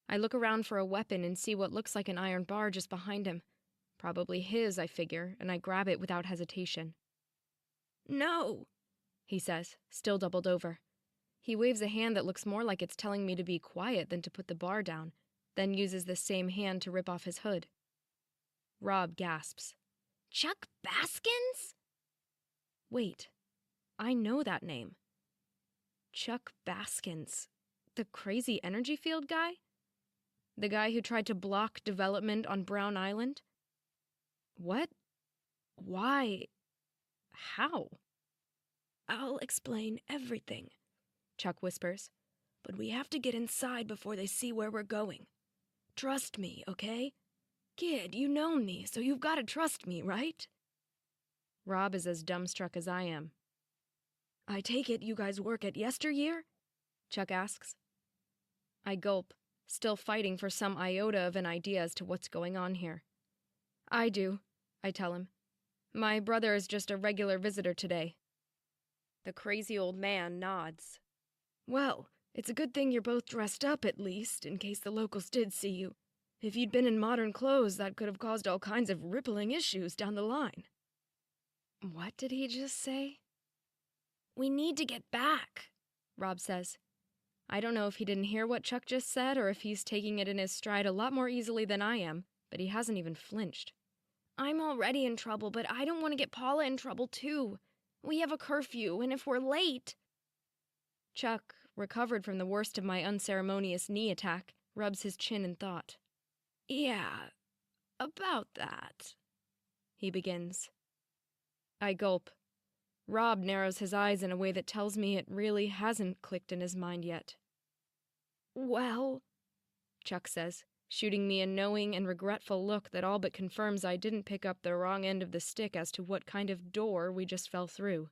I look around for a weapon and see what looks like an iron bar just behind him. Probably his, I figure, and I grab it without hesitation. "No," he says, still doubled over. He waves a hand that looks more like it's telling me to be quiet than to put the bar down, then uses the same hand to rip off his hood. Rob gasps. "Chuck Baskins?" Wait, I know that name. Chuck Baskins. The crazy energy field guy? The guy who tried to block development on Brown Island? What? Why? How? "I'll explain everything," Chuck whispers. but we have to get inside before they see where we're going. Trust me, okay? Kid, you know me, so you've got to trust me, right? Rob is as dumbstruck as I am. I take it you guys work at Yester? Chuck asks. I gulp, still fighting for some iota of an idea as to what's going on here. I do, I tell him. My brother is just a regular visitor today. The crazy old man nods. Well, it's a good thing you're both dressed up at least, in case the locals did see you. If you'd been in modern clothes, that could have caused all kinds of rippling issues down the line. What did he just say? We need to get back, Rob says. I don't know if he didn't hear what Chuck just said or if he's taking it in his stride a lot more easily than I am, but he hasn't even flinched. I'm already in trouble, but I don't want to get Paula in trouble too. We have a curfew, and if we're late... Chuck, recovered from the worst of my unceremonious knee attack, rubs his chin in thought. Yeah, about that, he begins. I gulp. Rob narrows his eyes in a way that tells me it really hasn't clicked in his mind yet. Well, Chuck says, shooting me a knowing and regretful look that all but confirms I didn't pick up the wrong end of the stick as to what kind of door we just fell through.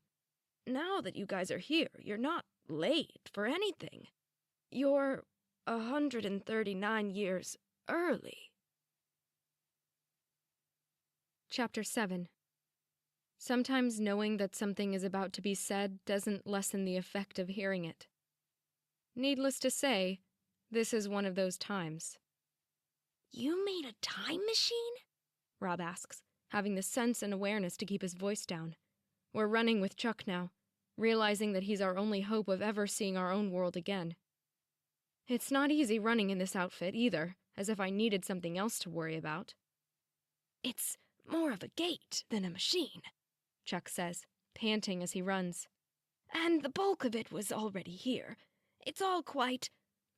Now that you guys are here, you're not late for anything. You're 139 years early. Chapter 7. Sometimes knowing that something is about to be said doesn't lessen the effect of hearing it. Needless to say, this is one of those times. You made a time machine? Rob asks, having the sense and awareness to keep his voice down. We're running with Chuck now, realizing that he's our only hope of ever seeing our own world again. It's not easy running in this outfit either, as if I needed something else to worry about. It's more of a gate than a machine, Chuck says, panting as he runs. And the bulk of it was already here. It's all quite...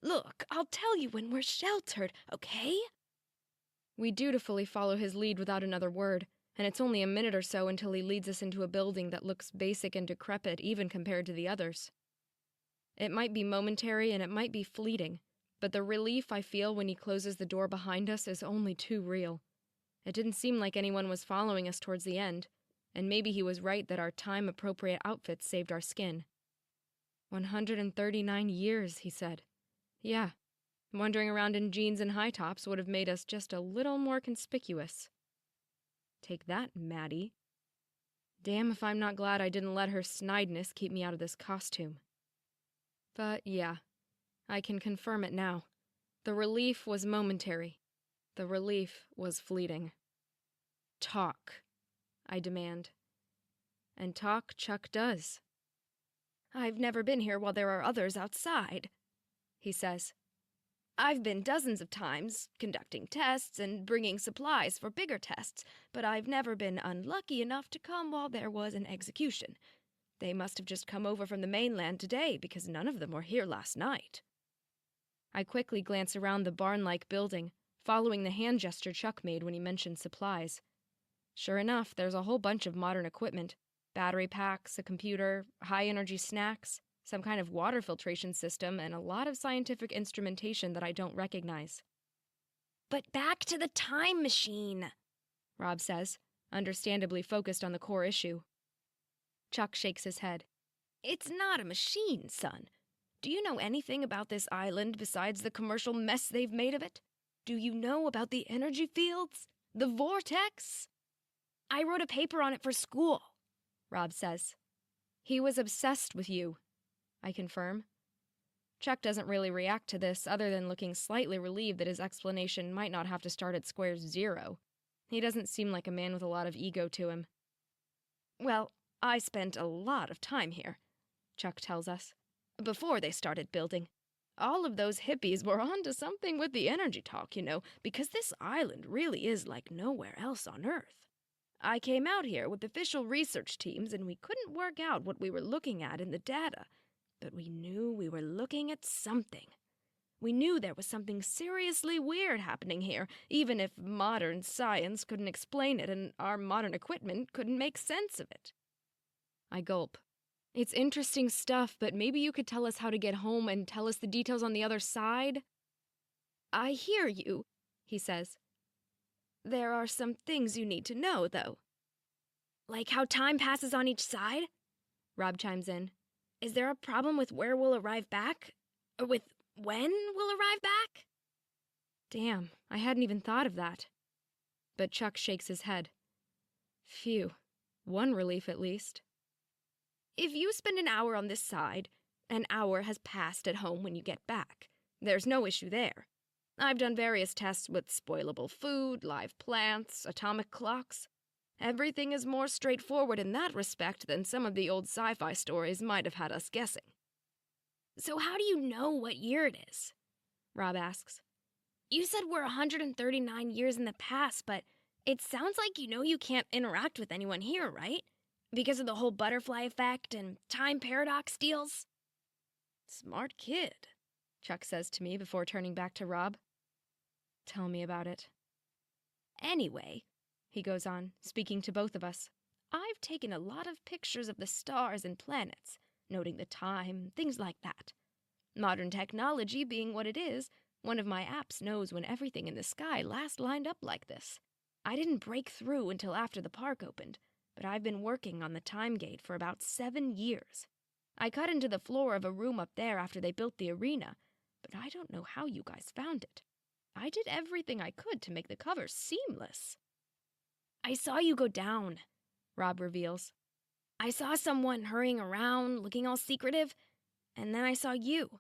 Look, I'll tell you when we're sheltered, okay? We dutifully follow his lead without another word, and it's only a minute or so until he leads us into a building that looks basic and decrepit even compared to the others. It might be momentary and it might be fleeting, but the relief I feel when he closes the door behind us is only too real. It didn't seem like anyone was following us towards the end, and maybe he was right that our time-appropriate outfits saved our skin. 139 years, he said. Yeah, wandering around in jeans and high tops would have made us just a little more conspicuous. Take that, Maddie. Damn if I'm not glad I didn't let her snideness keep me out of this costume. But yeah, I can confirm it now. The relief was momentary. The relief was fleeting. Talk, I demand. And talk Chuck does. I've never been here while there are others outside, he says. I've been dozens of times, conducting tests and bringing supplies for bigger tests, but I've never been unlucky enough to come while there was an execution. They must have just come over from the mainland today because none of them were here last night. I quickly glance around the barn-like building, following the hand gesture Chuck made when he mentioned supplies. Sure enough, there's a whole bunch of modern equipment. Battery packs, a computer, high-energy snacks, some kind of water filtration system, and a lot of scientific instrumentation that I don't recognize. But back to the time machine, Rob says, understandably focused on the core issue. Chuck shakes his head. It's not a machine, son. Do you know anything about this island besides the commercial mess they've made of it? Do you know about the energy fields? The vortex? I wrote a paper on it for school, Rob says. He was obsessed with you, I confirm. Chuck doesn't really react to this other than looking slightly relieved that his explanation might not have to start at square zero. He doesn't seem like a man with a lot of ego to him. Well, I spent a lot of time here, Chuck tells us, before they started building. All of those hippies were onto something with the energy talk, you know, because this island really is like nowhere else on Earth. I came out here with official research teams and we couldn't work out what we were looking at in the data, but we knew we were looking at something. We knew there was something seriously weird happening here, even if modern science couldn't explain it and our modern equipment couldn't make sense of it. I gulp. It's interesting stuff, but maybe you could tell us how to get home and tell us the details on the other side? I hear you, he says. There are some things you need to know, though. Like how time passes on each side? Rob chimes in. Is there a problem with where we'll arrive back? Or with when we'll arrive back? Damn, I hadn't even thought of that. But Chuck shakes his head. Phew, one relief at least. If you spend an hour on this side, an hour has passed at home when you get back. There's no issue there. I've done various tests with spoilable food, live plants, atomic clocks. Everything is more straightforward in that respect than some of the old sci-fi stories might have had us guessing. So how do you know what year it is? Rob asks. You said we're 139 years in the past, but it sounds like you know you can't interact with anyone here, right? Because of the whole butterfly effect and time paradox deals? Smart kid, Chuck says to me before turning back to Rob. Tell me about it. Anyway, he goes on, speaking to both of us, I've taken a lot of pictures of the stars and planets, noting the time, things like that. Modern technology being what it is, one of my apps knows when everything in the sky last lined up like this. I didn't break through until after the park opened, but I've been working on the time gate for about 7 years. I cut into the floor of a room up there after they built the arena, but I don't know how you guys found it. I did everything I could to make the cover seamless. I saw you go down, Rob reveals. I saw someone hurrying around, looking all secretive, and then I saw you.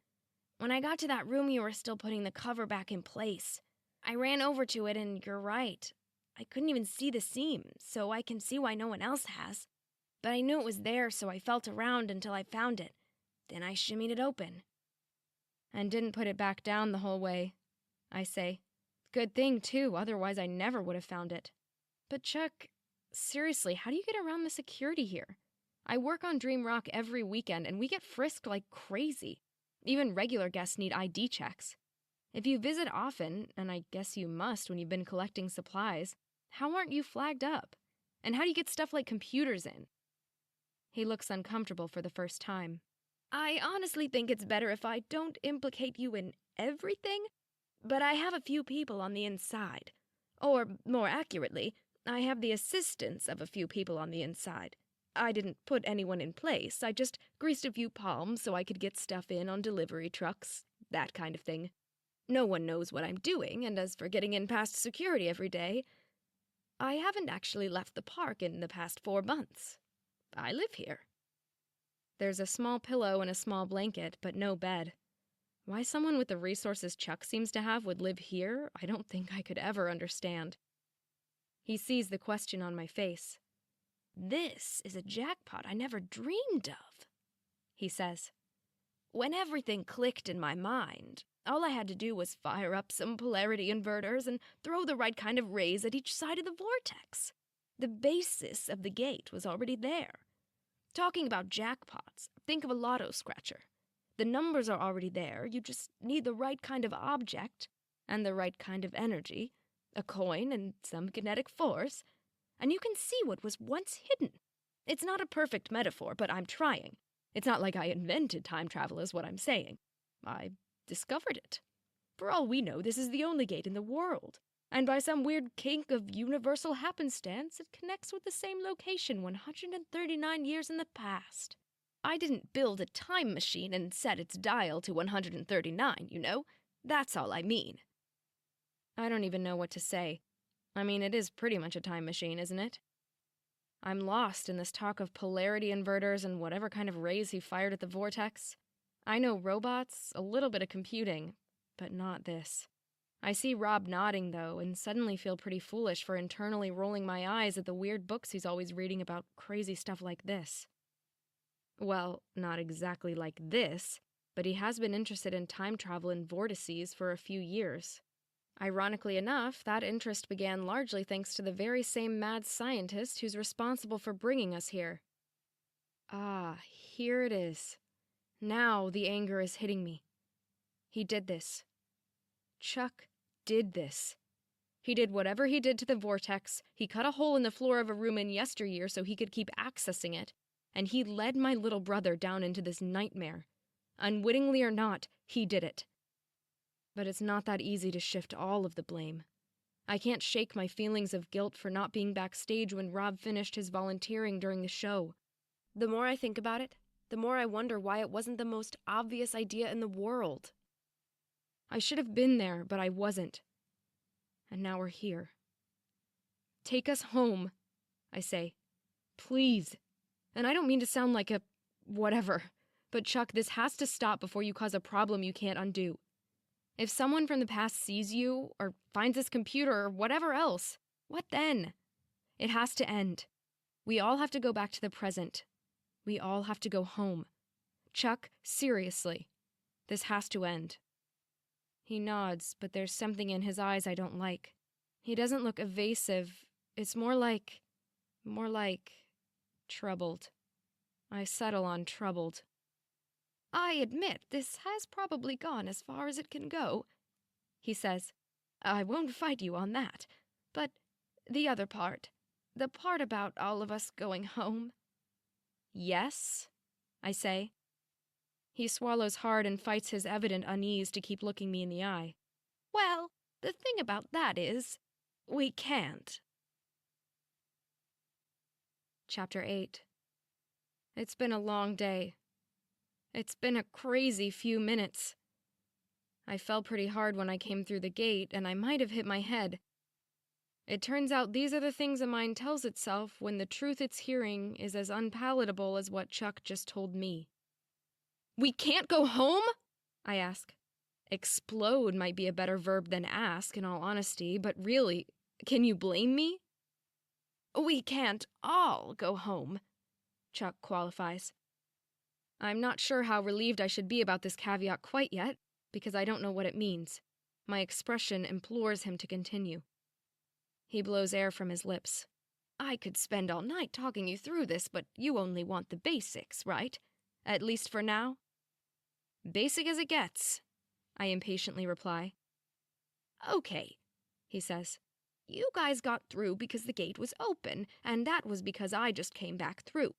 When I got to that room, you were still putting the cover back in place. I ran over to it, and you're right. I couldn't even see the seam, so I can see why no one else has. But I knew it was there, so I felt around until I found it. Then I shimmied it open. And didn't put it back down the whole way, I say. Good thing, too, otherwise I never would have found it. But Chuck, seriously, how do you get around the security here? I work on Dream Rock every weekend, and we get frisked like crazy. Even regular guests need ID checks. If you visit often, and I guess you must when you've been collecting supplies, how aren't you flagged up? And how do you get stuff like computers in? He looks uncomfortable for the first time. I honestly think it's better if I don't implicate you in everything, but I have a few people on the inside. Or, more accurately, I have the assistance of a few people on the inside. I didn't put anyone in place, I just greased a few palms so I could get stuff in on delivery trucks, that kind of thing. No one knows what I'm doing, and as for getting in past security every day, I haven't actually left the park in the past 4 months. I live here. There's a small pillow and a small blanket, but no bed. Why someone with the resources Chuck seems to have would live here, I don't think I could ever understand. He sees the question on my face. This is a jackpot I never dreamed of, he says. When everything clicked in my mind, all I had to do was fire up some polarity inverters and throw the right kind of rays at each side of the vortex. The basis of the gate was already there. Talking about jackpots, think of a lotto scratcher. The numbers are already there, you just need the right kind of object and the right kind of energy, a coin and some kinetic force, and you can see what was once hidden. It's not a perfect metaphor, but I'm trying. It's not like I invented time travel is what I'm saying. I discovered it. For all we know, this is the only gate in the world, and by some weird kink of universal happenstance, it connects with the same location 139 years in the past. I didn't build a time machine and set its dial to 139, you know? That's all I mean. I don't even know what to say. I mean, it is pretty much a time machine, isn't it? I'm lost in this talk of polarity inverters and whatever kind of rays he fired at the vortex. I know robots, a little bit of computing, but not this. I see Rob nodding, though, and suddenly feel pretty foolish for internally rolling my eyes at the weird books he's always reading about crazy stuff like this. Well, not exactly like this, but he has been interested in time travel and vortices for a few years. Ironically enough, that interest began largely thanks to the very same mad scientist who's responsible for bringing us here. Ah, here it is. Now the anger is hitting me. He did this. Chuck did this. He did whatever he did to the vortex. He cut a hole in the floor of a room in yesteryear so he could keep accessing it. and he led my little brother down into this nightmare. Unwittingly or not, he did it. But it's not that easy to shift all of the blame. I can't shake my feelings of guilt for not being backstage when Rob finished his volunteering during the show. The more I think about it, the more I wonder why it wasn't the most obvious idea in the world. I should have been there, but I wasn't. And now we're here. Take us home, I say. Please. And I don't mean to sound like a whatever, but Chuck, this has to stop before you cause a problem you can't undo. If someone from the past sees you, or finds this computer, or whatever else, what then? It has to end. We all have to go back to the present. We all have to go home. Chuck, seriously. This has to end. He nods, but there's something in his eyes I don't like. He doesn't look evasive. It's more like troubled. I settle on troubled. I admit this has probably gone as far as it can go, he says. I won't fight you on that. But the other part, the part about all of us going home. Yes, I say. He swallows hard and fights his evident unease to keep looking me in the eye. Well, the thing about that is, we can't. Chapter 8. It's been a long day. It's been a crazy few minutes. I fell pretty hard when I came through the gate, and I might have hit my head. It turns out these are the things a mind tells itself when the truth it's hearing is as unpalatable as what Chuck just told me. We can't go home? I ask. Explode might be a better verb than ask, in all honesty, but really, can you blame me? We can't all go home, Chuck qualifies. I'm not sure how relieved I should be about this caveat quite yet, because I don't know what it means. My expression implores him to continue. He blows air from his lips. I could spend all night talking you through this, but you only want the basics, right? At least for now? Basic as it gets, I impatiently reply. Okay, he says. You guys got through because the gate was open, and that was because I just came back through.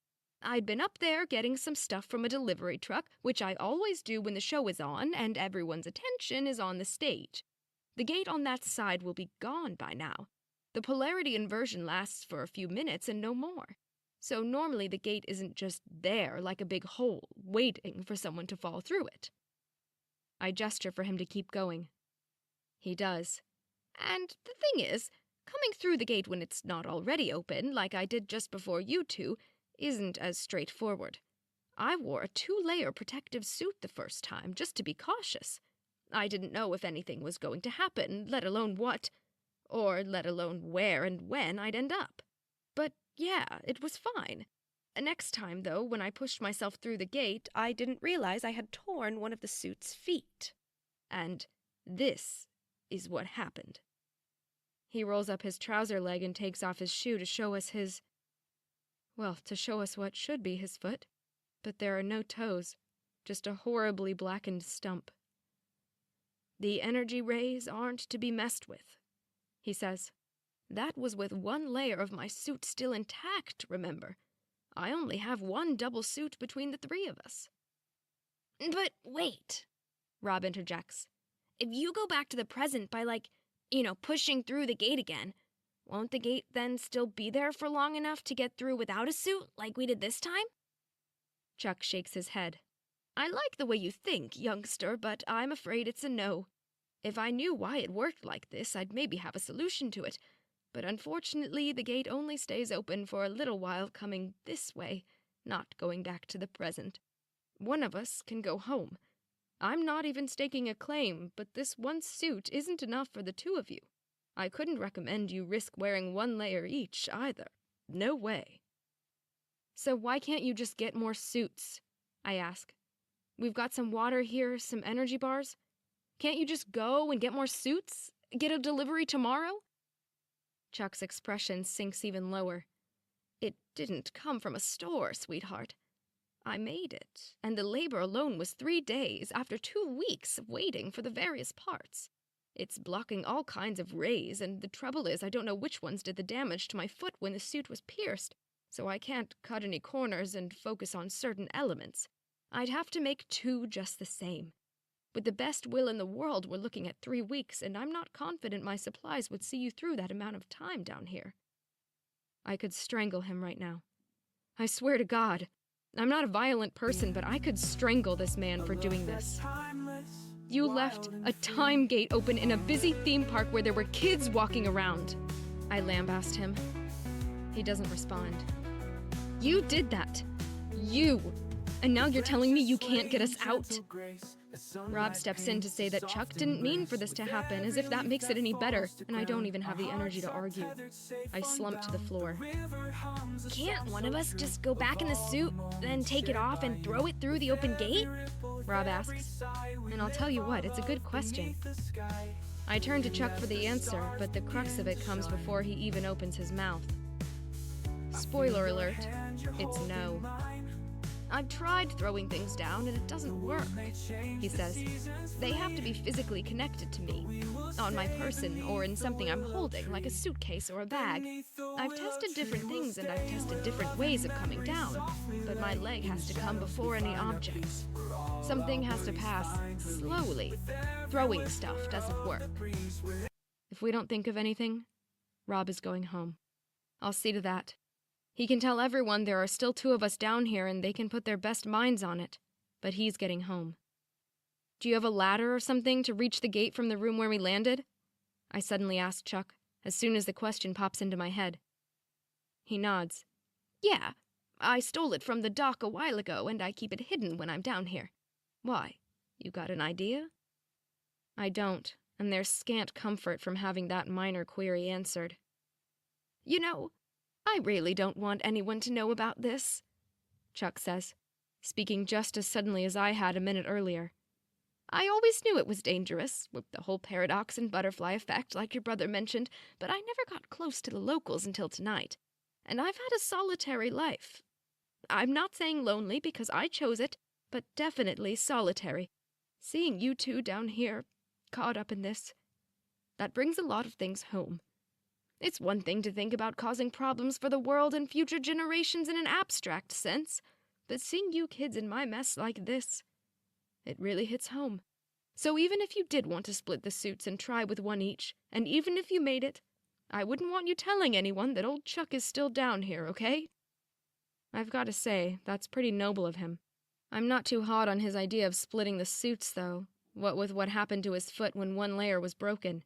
I'd been up there getting some stuff from a delivery truck, which I always do when the show is on and everyone's attention is on the stage. The gate on that side will be gone by now. The polarity inversion lasts for a few minutes and no more. So normally the gate isn't just there like a big hole, waiting for someone to fall through it. I gesture for him to keep going. He does. And the thing is, coming through the gate when it's not already open, like I did just before you two, isn't as straightforward. I wore a 2-layer protective suit the first time, just to be cautious. I didn't know if anything was going to happen, let alone what, or let alone where and when I'd end up. But yeah, it was fine. Next time, though, when I pushed myself through the gate, I didn't realize I had torn one of the suit's feet. And this is what happened. He rolls up his trouser leg and takes off his shoe to show us to show us what should be his foot. But there are no toes, just a horribly blackened stump. The energy rays aren't to be messed with, he says. That was with 1 layer of my suit still intact, remember. I only have 1 double suit between the 3 of us. But wait, Rob interjects. If you go back to the present by, pushing through the gate again, won't the gate then still be there for long enough to get through without a suit, like we did this time? Chuck shakes his head. I like the way you think, youngster, but I'm afraid it's a no. If I knew why it worked like this, I'd maybe have a solution to it. But unfortunately, the gate only stays open for a little while coming this way, not going back to the present. One of us can go home. I'm not even staking a claim, but this 1 suit isn't enough for the 2 of you. I couldn't recommend you risk wearing 1 layer each, either. No way. So why can't you just get more suits? I ask. We've got some water here, some energy bars. Can't you just go and get more suits? Get a delivery tomorrow? Chuck's expression sinks even lower. It didn't come from a store, sweetheart. I made it, and the labor alone was 3 days after 2 weeks of waiting for the various parts. It's blocking all kinds of rays, and the trouble is I don't know which ones did the damage to my foot when the suit was pierced, so I can't cut any corners and focus on certain elements. I'd have to make 2 just the same. With the best will in the world, we're looking at 3 weeks, and I'm not confident my supplies would see you through that amount of time down here. I could strangle him right now. I swear to God. I'm not a violent person, but I could strangle this man for doing this. You left a time gate open in a busy theme park where there were kids walking around. I lambast him. He doesn't respond. You did that. You. And now you're telling me you can't get us out? Rob steps in to say that Chuck didn't mean for this to happen, as if that makes it any better, and I don't even have the energy to argue. I slump to the floor. Can't one of us just go back in the suit, then take it off and throw it through the open gate? Rob asks. And I'll tell you what, it's a good question. I turn to Chuck for the answer, but the crux of it comes before he even opens his mouth. Spoiler alert, it's no. I've tried throwing things down and it doesn't work, he says. They have to be physically connected to me, on my person or in something I'm holding, like a suitcase or a bag. I've tested different things and I've tested different ways of coming down, but my leg has to come before any objects. Something has to pass slowly. Throwing stuff doesn't work. If we don't think of anything, Rob is going home. I'll see to that. He can tell everyone there are still 2 of us down here and they can put their best minds on it, but he's getting home. Do you have a ladder or something to reach the gate from the room where we landed? I suddenly ask Chuck, as soon as the question pops into my head. He nods. Yeah, I stole it from the dock a while ago and I keep it hidden when I'm down here. Why? You got an idea? I don't, and there's scant comfort from having that minor query answered. You know, I really don't want anyone to know about this, Chuck says, speaking just as suddenly as I had a minute earlier. I always knew it was dangerous, with the whole paradox and butterfly effect like your brother mentioned, but I never got close to the locals until tonight, and I've had a solitary life. I'm not saying lonely because I chose it, but definitely solitary. Seeing you 2 down here, caught up in this, that brings a lot of things home. It's one thing to think about causing problems for the world and future generations in an abstract sense, but seeing you kids in my mess like this, it really hits home. So even if you did want to split the suits and try with 1 each, and even if you made it, I wouldn't want you telling anyone that old Chuck is still down here, okay? I've got to say, that's pretty noble of him. I'm not too hot on his idea of splitting the suits, though, what with what happened to his foot when 1 layer was broken.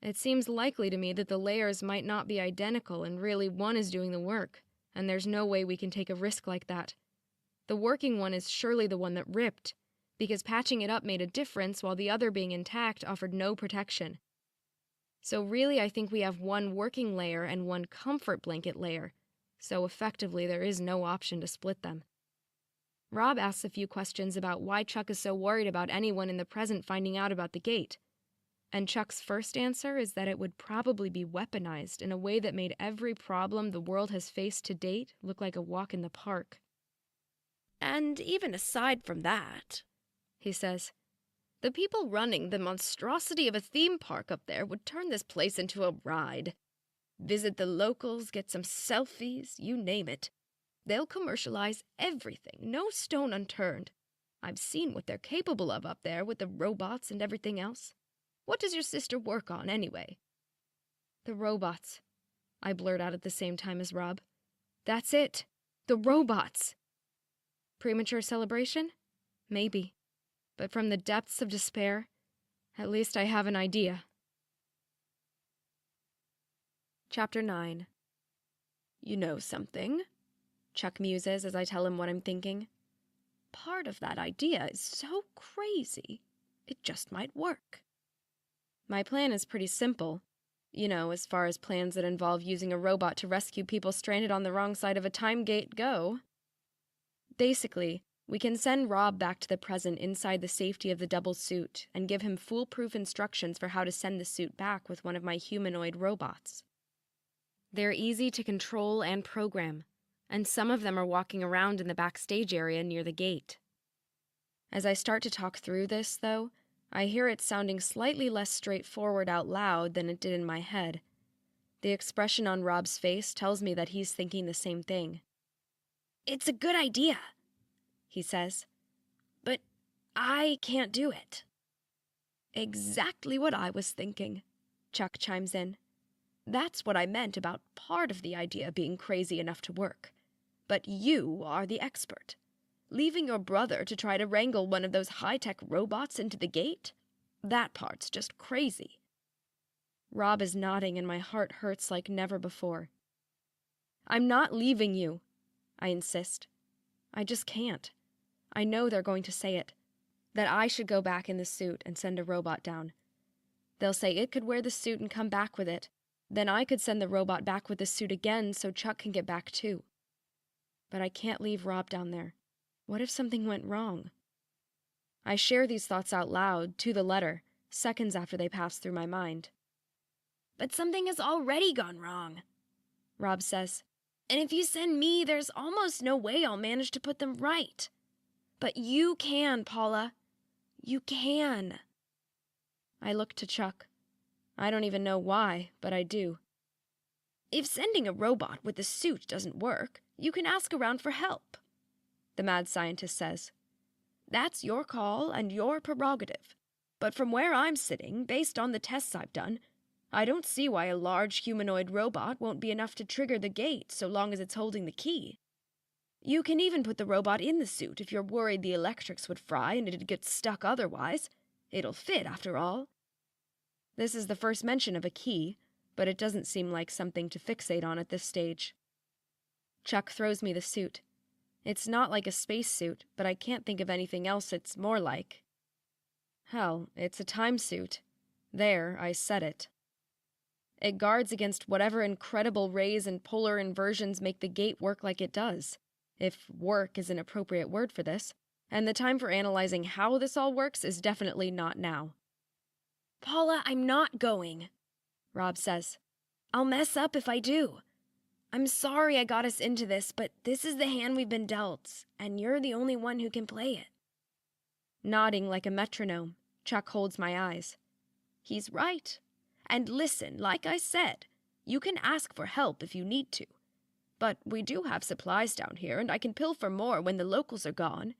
It seems likely to me that the layers might not be identical and really 1 is doing the work, and there's no way we can take a risk like that. The working one is surely the one that ripped, because patching it up made a difference while the other being intact offered no protection. So really I think we have 1 working layer and 1 comfort blanket layer, so effectively there is no option to split them. Rob asks a few questions about why Chuck is so worried about anyone in the present finding out about the gate. And Chuck's first answer is that it would probably be weaponized in a way that made every problem the world has faced to date look like a walk in the park. And even aside from that, he says, the people running the monstrosity of a theme park up there would turn this place into a ride. Visit the locals, get some selfies, you name it. They'll commercialize everything, no stone unturned. I've seen what they're capable of up there with the robots and everything else. What does your sister work on, anyway? The robots, I blurt out at the same time as Rob. That's it. The robots. Premature celebration? Maybe. But from the depths of despair, at least I have an idea. Chapter 9. You know something? Chuck muses as I tell him what I'm thinking. Part of that idea is so crazy, it just might work. My plan is pretty simple. You know, as far as plans that involve using a robot to rescue people stranded on the wrong side of a time gate go. Basically, we can send Rob back to the present inside the safety of the double suit and give him foolproof instructions for how to send the suit back with one of my humanoid robots. They're easy to control and program, and some of them are walking around in the backstage area near the gate. As I start to talk through this, though, I hear it sounding slightly less straightforward out loud than it did in my head. The expression on Rob's face tells me that he's thinking the same thing. It's a good idea, He says. but I can't do it. Exactly what I was thinking, Chuck chimes in. That's what I meant about part of the idea being crazy enough to work. But you are the expert. Leaving your brother to try to wrangle one of those high-tech robots into the gate? That part's just crazy. Rob is nodding and my heart hurts like never before. I'm not leaving you, I insist. I just can't. I know they're going to say it. That I should go back in the suit and send a robot down. They'll say it could wear the suit and come back with it. Then I could send the robot back with the suit again so Chuck can get back too. But I can't leave Rob down there. What if something went wrong? I share these thoughts out loud, to the letter, seconds after they pass through my mind. But something has already gone wrong, Rob says. and if you send me, there's almost no way I'll manage to put them right. But you can, Paula. You can. I look to Chuck. I don't even know why, but I do. If sending a robot with the suit doesn't work, you can ask around for help, the mad scientist says. That's your call and your prerogative. But from where I'm sitting, based on the tests I've done, I don't see why a large humanoid robot won't be enough to trigger the gate so long as it's holding the key. You can even put the robot in the suit if you're worried the electrics would fry and it'd get stuck otherwise. It'll fit, after all. This is the first mention of a key, but it doesn't seem like something to fixate on at this stage. Chuck throws me the suit. It's not like a spacesuit, but I can't think of anything else it's more like. Hell, it's a time suit. There, I said it. It guards against whatever incredible rays and polar inversions make the gate work like it does, if work is an appropriate word for this, and the time for analyzing how this all works is definitely not now. Paula, I'm not going, Rob says. I'll mess up if I do. I'm sorry I got us into this, but this is the hand we've been dealt, and you're the only one who can play it. Nodding like a metronome, Chuck holds my eyes. He's right. And listen, like I said, you can ask for help if you need to. But we do have supplies down here, and I can pilfer more when the locals are gone.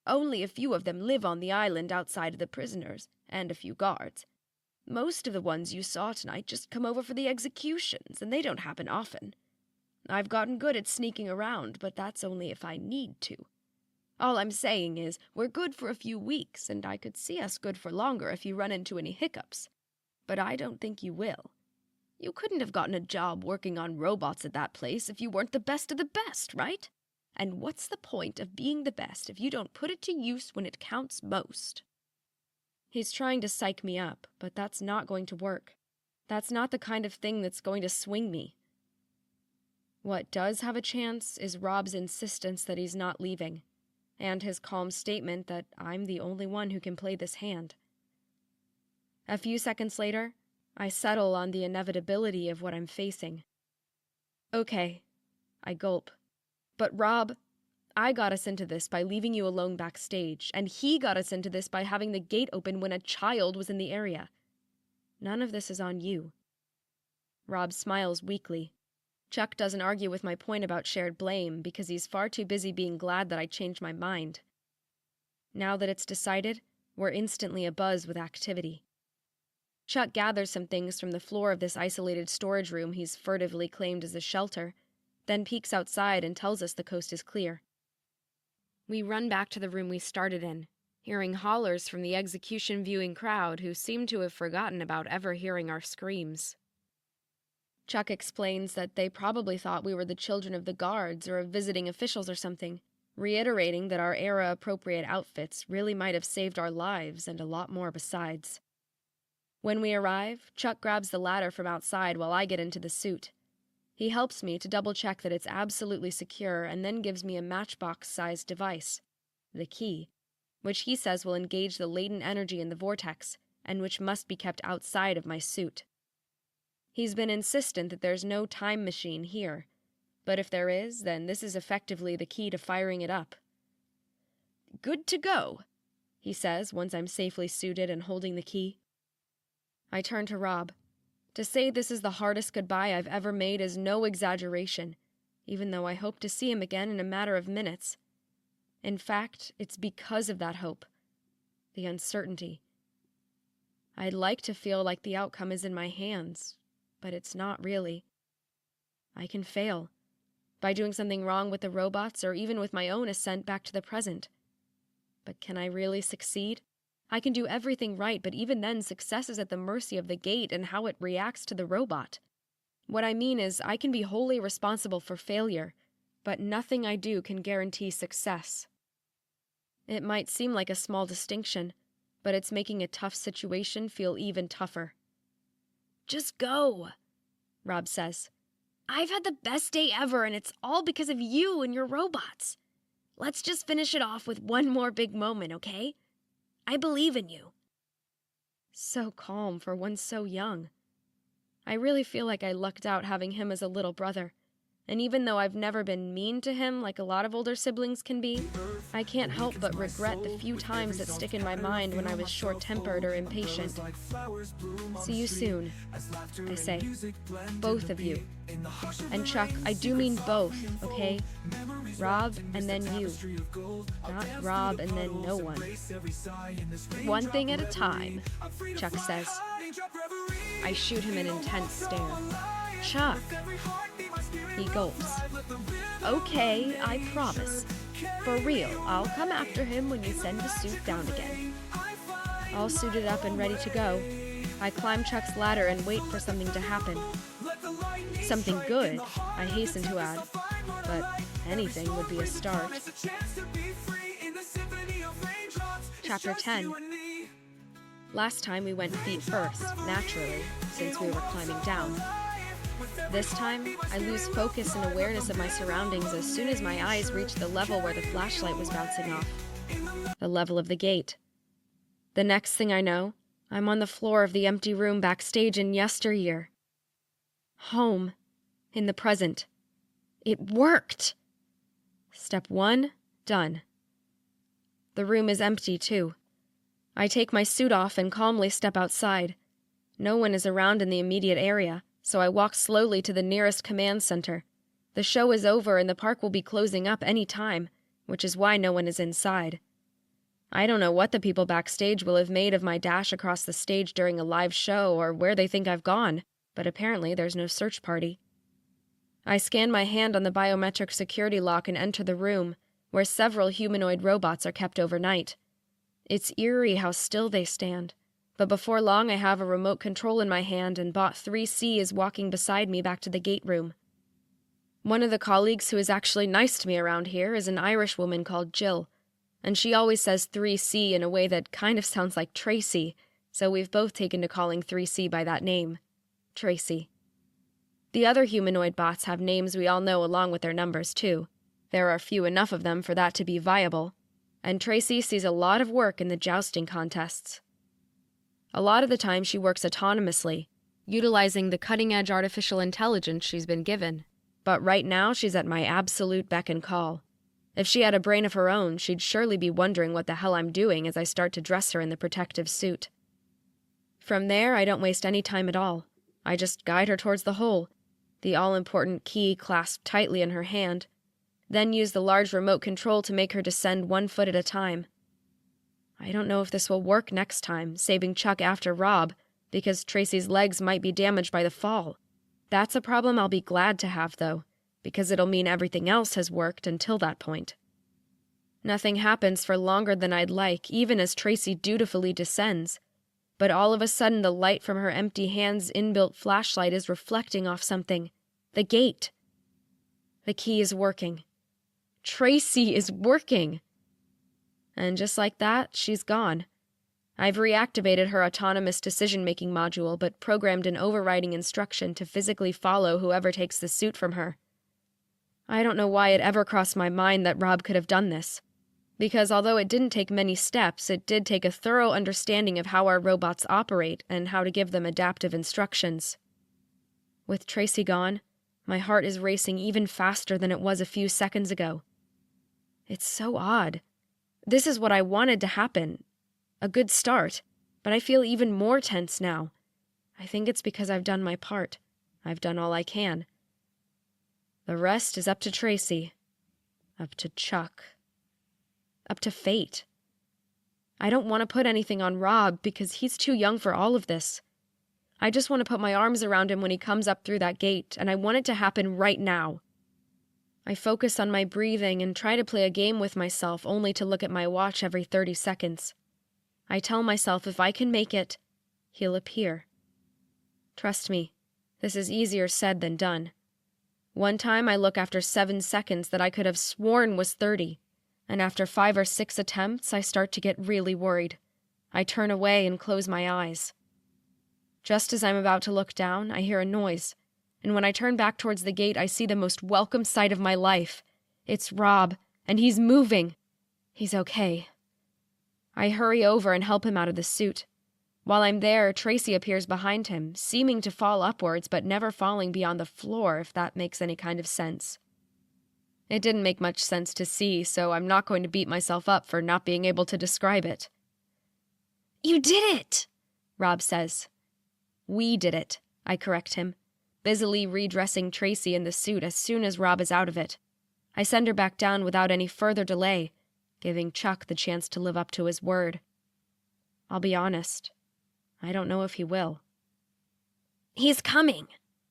Only a few of them live on the island outside of the prisoners, and a few guards. Most of the ones you saw tonight just come over for the executions, and they don't happen often. I've gotten good at sneaking around, but that's only if I need to. All I'm saying is, we're good for a few weeks, and I could see us good for longer if you run into any hiccups. But I don't think you will. You couldn't have gotten a job working on robots at that place if you weren't the best of the best, right? And what's the point of being the best if you don't put it to use when it counts most? He's trying to psych me up, but that's not going to work. That's not the kind of thing that's going to swing me. What does have a chance is Rob's insistence that he's not leaving, and his calm statement that I'm the only one who can play this hand. A few seconds later, I settle on the inevitability of what I'm facing. Okay, I gulp. But Rob, I got us into this by leaving you alone backstage, and he got us into this by having the gate open when a child was in the area. None of this is on you. Rob smiles weakly. Chuck doesn't argue with my point about shared blame because he's far too busy being glad that I changed my mind. Now that it's decided, we're instantly abuzz with activity. Chuck gathers some things from the floor of this isolated storage room he's furtively claimed as a shelter, then peeks outside and tells us the coast is clear. We run back to the room we started in, hearing hollers from the execution viewing crowd who seem to have forgotten about ever hearing our screams. Chuck explains that they probably thought we were the children of the guards or of visiting officials or something, reiterating that our era-appropriate outfits really might have saved our lives and a lot more besides. When we arrive, Chuck grabs the ladder from outside while I get into the suit. He helps me to double-check that it's absolutely secure and then gives me a matchbox-sized device, the key, which he says will engage the latent energy in the vortex and which must be kept outside of my suit. He's been insistent that there's no time machine here, but if there is, then this is effectively the key to firing it up. Good to go, he says once I'm safely suited and holding the key. I turn to Rob. To say this is the hardest goodbye I've ever made is no exaggeration, even though I hope to see him again in a matter of minutes. In fact, it's because of that hope. The uncertainty. I'd like to feel like the outcome is in my hands, but it's not really. I can fail, by doing something wrong with the robots or even with my own ascent back to the present. But can I really succeed? I can do everything right, but even then success is at the mercy of the gate and how it reacts to the robot. What I mean is, I can be wholly responsible for failure, but nothing I do can guarantee success. It might seem like a small distinction, but it's making a tough situation feel even tougher. Just go, Rob says. I've had the best day ever, and it's all because of you and your robots. Let's just finish it off with one more big moment, okay? I believe in you. So calm for one so young. I really feel like I lucked out having him as a little brother. And even though I've never been mean to him like a lot of older siblings can be, I can't help but regret the few times that stick in my mind when I was short-tempered or impatient. See you soon, I say. Both of you. And Chuck, I do mean both, okay? Rob and then you. Not Rob and then no one. One thing at a time, Chuck says. I shoot him an intense stare. Chuck. He gulps. Okay, I promise. For real, I'll come after him when you send the suit down again. All suited up and ready to go, I climb Chuck's ladder and wait for something to happen. Something good, I hasten to add, but anything would be a start. Chapter 10. Last time we went feet first, naturally, since we were climbing down. This time, I lose focus and awareness of my surroundings as soon as my eyes reach the level where the flashlight was bouncing off. The level of the gate. The next thing I know, I'm on the floor of the empty room backstage in yesteryear. Home. In the present. It worked! Step 1, done. The room is empty, too. I take my suit off and calmly step outside. No one is around in the immediate area, so I walk slowly to the nearest command center. The show is over and the park will be closing up any time, which is why no one is inside. I don't know what the people backstage will have made of my dash across the stage during a live show or where they think I've gone, but apparently there's no search party. I scan my hand on the biometric security lock and enter the room, where several humanoid robots are kept overnight. It's eerie how still they stand. But before long I have a remote control in my hand and Bot 3C is walking beside me back to the gate room. One of the colleagues who is actually nice to me around here is an Irish woman called Jill, and she always says 3C in a way that kind of sounds like Tracy, so we've both taken to calling 3C by that name. Tracy. The other humanoid bots have names we all know along with their numbers, too. There are few enough of them for that to be viable, and Tracy sees a lot of work in the jousting contests. A lot of the time she works autonomously, utilizing the cutting-edge artificial intelligence she's been given. But right now she's at my absolute beck and call. If she had a brain of her own, she'd surely be wondering what the hell I'm doing as I start to dress her in the protective suit. From there, I don't waste any time at all. I just guide her towards the hole, the all-important key clasped tightly in her hand, then use the large remote control to make her descend 1 foot at a time. I don't know if this will work next time, saving Chuck after Rob, because Tracy's legs might be damaged by the fall. That's a problem I'll be glad to have, though, because it'll mean everything else has worked until that point. Nothing happens for longer than I'd like, even as Tracy dutifully descends, but all of a sudden the light from her empty hand's inbuilt flashlight is reflecting off something. The gate. The key is working. Tracy is working! And just like that, she's gone. I've reactivated her autonomous decision-making module, but programmed an overriding instruction to physically follow whoever takes the suit from her. I don't know why it ever crossed my mind that Rob could have done this. Because although it didn't take many steps, it did take a thorough understanding of how our robots operate and how to give them adaptive instructions. With Tracy gone, my heart is racing even faster than it was a few seconds ago. It's so odd. This is what I wanted to happen. A good start, but I feel even more tense now. I think it's because I've done my part. I've done all I can. The rest is up to Tracy. Up to Chuck. Up to fate. I don't want to put anything on Rob because he's too young for all of this. I just want to put my arms around him when he comes up through that gate, and I want it to happen right now. I focus on my breathing and try to play a game with myself, only to look at my watch every 30 seconds. I tell myself if I can make it, he'll appear. Trust me, this is easier said than done. One time I look after 7 seconds that I could have sworn was 30, and after 5 or 6 attempts I start to get really worried. I turn away and close my eyes. Just as I'm about to look down, I hear a noise, and when I turn back towards the gate I see the most welcome sight of my life. It's Rob, and he's moving. He's okay. I hurry over and help him out of the suit. While I'm there, Tracy appears behind him, seeming to fall upwards but never falling beyond the floor, if that makes any kind of sense. It didn't make much sense to see, so I'm not going to beat myself up for not being able to describe it. You did it, Rob says. We did it, I correct him, busily redressing Tracy in the suit as soon as Rob is out of it. I send her back down without any further delay, giving Chuck the chance to live up to his word. I'll be honest, I don't know if he will. He's coming,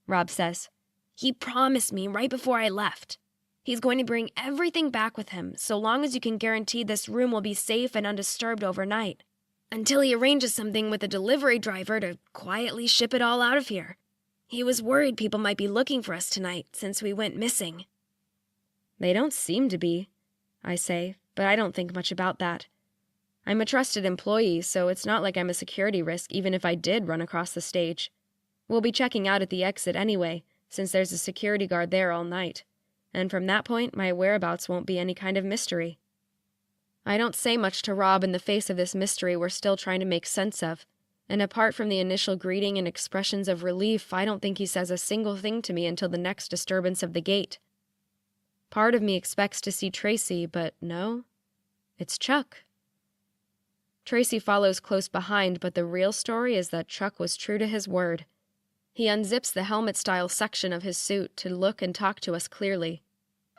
Rob says. He promised me right before I left. He's going to bring everything back with him, so long as you can guarantee this room will be safe and undisturbed overnight. Until he arranges something with a delivery driver to quietly ship it all out of here. He was worried people might be looking for us tonight, since we went missing. They don't seem to be, I say, but I don't think much about that. I'm a trusted employee, so it's not like I'm a security risk even if I did run across the stage. We'll be checking out at the exit anyway, since there's a security guard there all night. And from that point, my whereabouts won't be any kind of mystery. I don't say much to Rob in the face of this mystery we're still trying to make sense of, and apart from the initial greeting and expressions of relief, I don't think he says a single thing to me until the next disturbance of the gate. Part of me expects to see Tracy, but no, it's Chuck. Tracy follows close behind, but the real story is that Chuck was true to his word. He unzips the helmet-style section of his suit to look and talk to us clearly.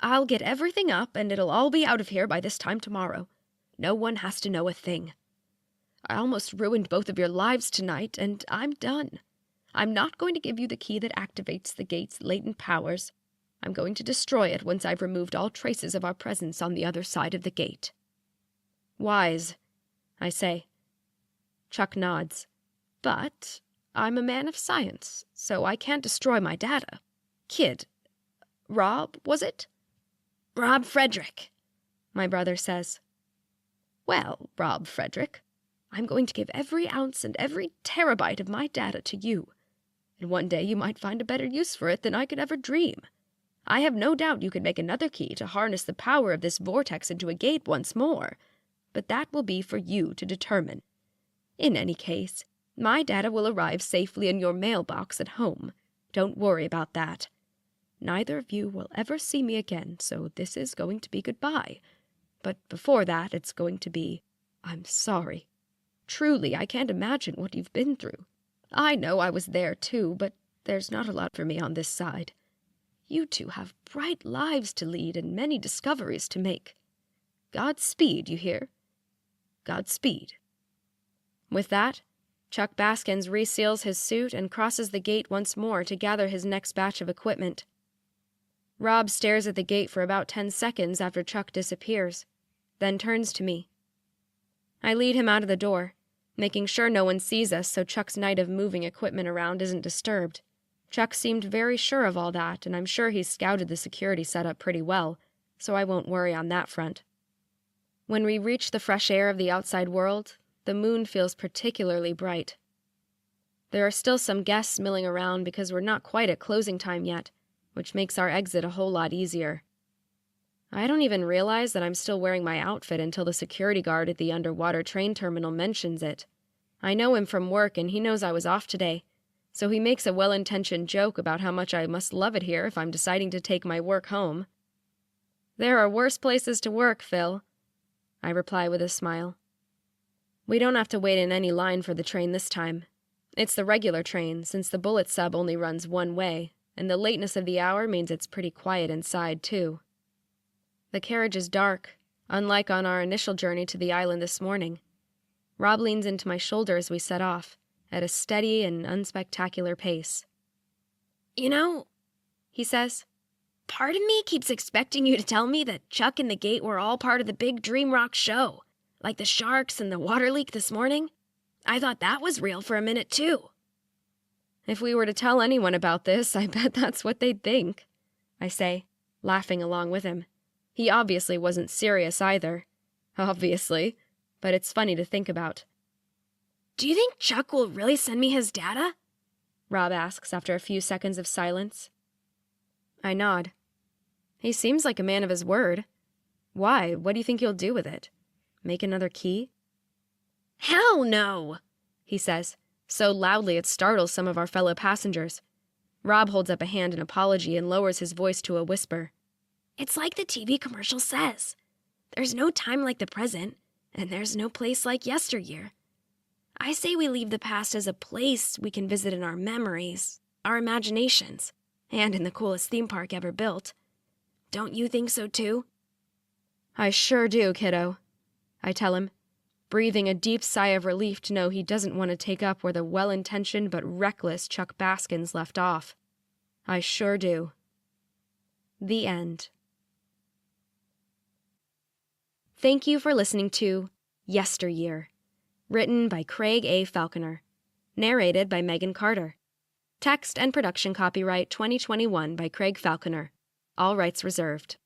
I'll get everything up, and it'll all be out of here by this time tomorrow. No one has to know a thing. I almost ruined both of your lives tonight, and I'm done. I'm not going to give you the key that activates the gate's latent powers. I'm going to destroy it once I've removed all traces of our presence on the other side of the gate. Wise, I say. Chuck nods. But I'm a man of science, so I can't destroy my data. Kid. Rob, was it? Rob Frederick, my brother says. Well, Rob Frederick, I'm going to give every ounce and every terabyte of my data to you, and one day you might find a better use for it than I could ever dream. I have no doubt you could make another key to harness the power of this vortex into a gate once more, but that will be for you to determine. In any case, my data will arrive safely in your mailbox at home. Don't worry about that. Neither of you will ever see me again, so this is going to be goodbye. But before that, it's going to be, I'm sorry. Truly, I can't imagine what you've been through. I know I was there too, but there's not a lot for me on this side. You two have bright lives to lead and many discoveries to make. Godspeed, you hear? Godspeed. With that, Chuck Baskins reseals his suit and crosses the gate once more to gather his next batch of equipment. Rob stares at the gate for about 10 seconds after Chuck disappears, then turns to me. I lead him out of the door, making sure no one sees us so Chuck's night of moving equipment around isn't disturbed. Chuck seemed very sure of all that, and I'm sure he's scouted the security setup pretty well, so I won't worry on that front. When we reach the fresh air of the outside world, the moon feels particularly bright. There are still some guests milling around because we're not quite at closing time yet, which makes our exit a whole lot easier. I don't even realize that I'm still wearing my outfit until the security guard at the underwater train terminal mentions it. I know him from work and he knows I was off today, so he makes a well-intentioned joke about how much I must love it here if I'm deciding to take my work home. There are worse places to work, Phil, I reply with a smile. We don't have to wait in any line for the train this time. It's the regular train, since the Bullet sub only runs one way, and the lateness of the hour means it's pretty quiet inside, too. The carriage is dark, unlike on our initial journey to the island this morning. Rob leans into my shoulder as we set off, at a steady and unspectacular pace. You know, He says, part of me keeps expecting you to tell me that Chuck and the Gate were all part of the big Dream Rock show, like the sharks and the water leak this morning. I thought that was real for a minute, too. If we were to tell anyone about this, I bet that's what they'd think, I say, laughing along with him. He obviously wasn't serious either. Obviously, but it's funny to think about. Do you think Chuck will really send me his data? Rob asks after a few seconds of silence. I nod. He seems like a man of his word. Why? What do you think he'll do with it? Make another key? Hell no, He says, so loudly it startles some of our fellow passengers. Rob holds up a hand in apology and lowers his voice to a whisper. It's like the TV commercial says. There's no time like the present, and there's no place like yesteryear. I say we leave the past as a place we can visit in our memories, our imaginations, and in the coolest theme park ever built. Don't you think so too? I sure do, kiddo, I tell him, breathing a deep sigh of relief to know he doesn't want to take up where the well-intentioned but reckless Chuck Baskins left off. I sure do. The end. Thank you for listening to Yesteryear, written by Craig A. Falconer, narrated by Megan Carter. Text and production copyright 2021 by Craig Falconer. All rights reserved.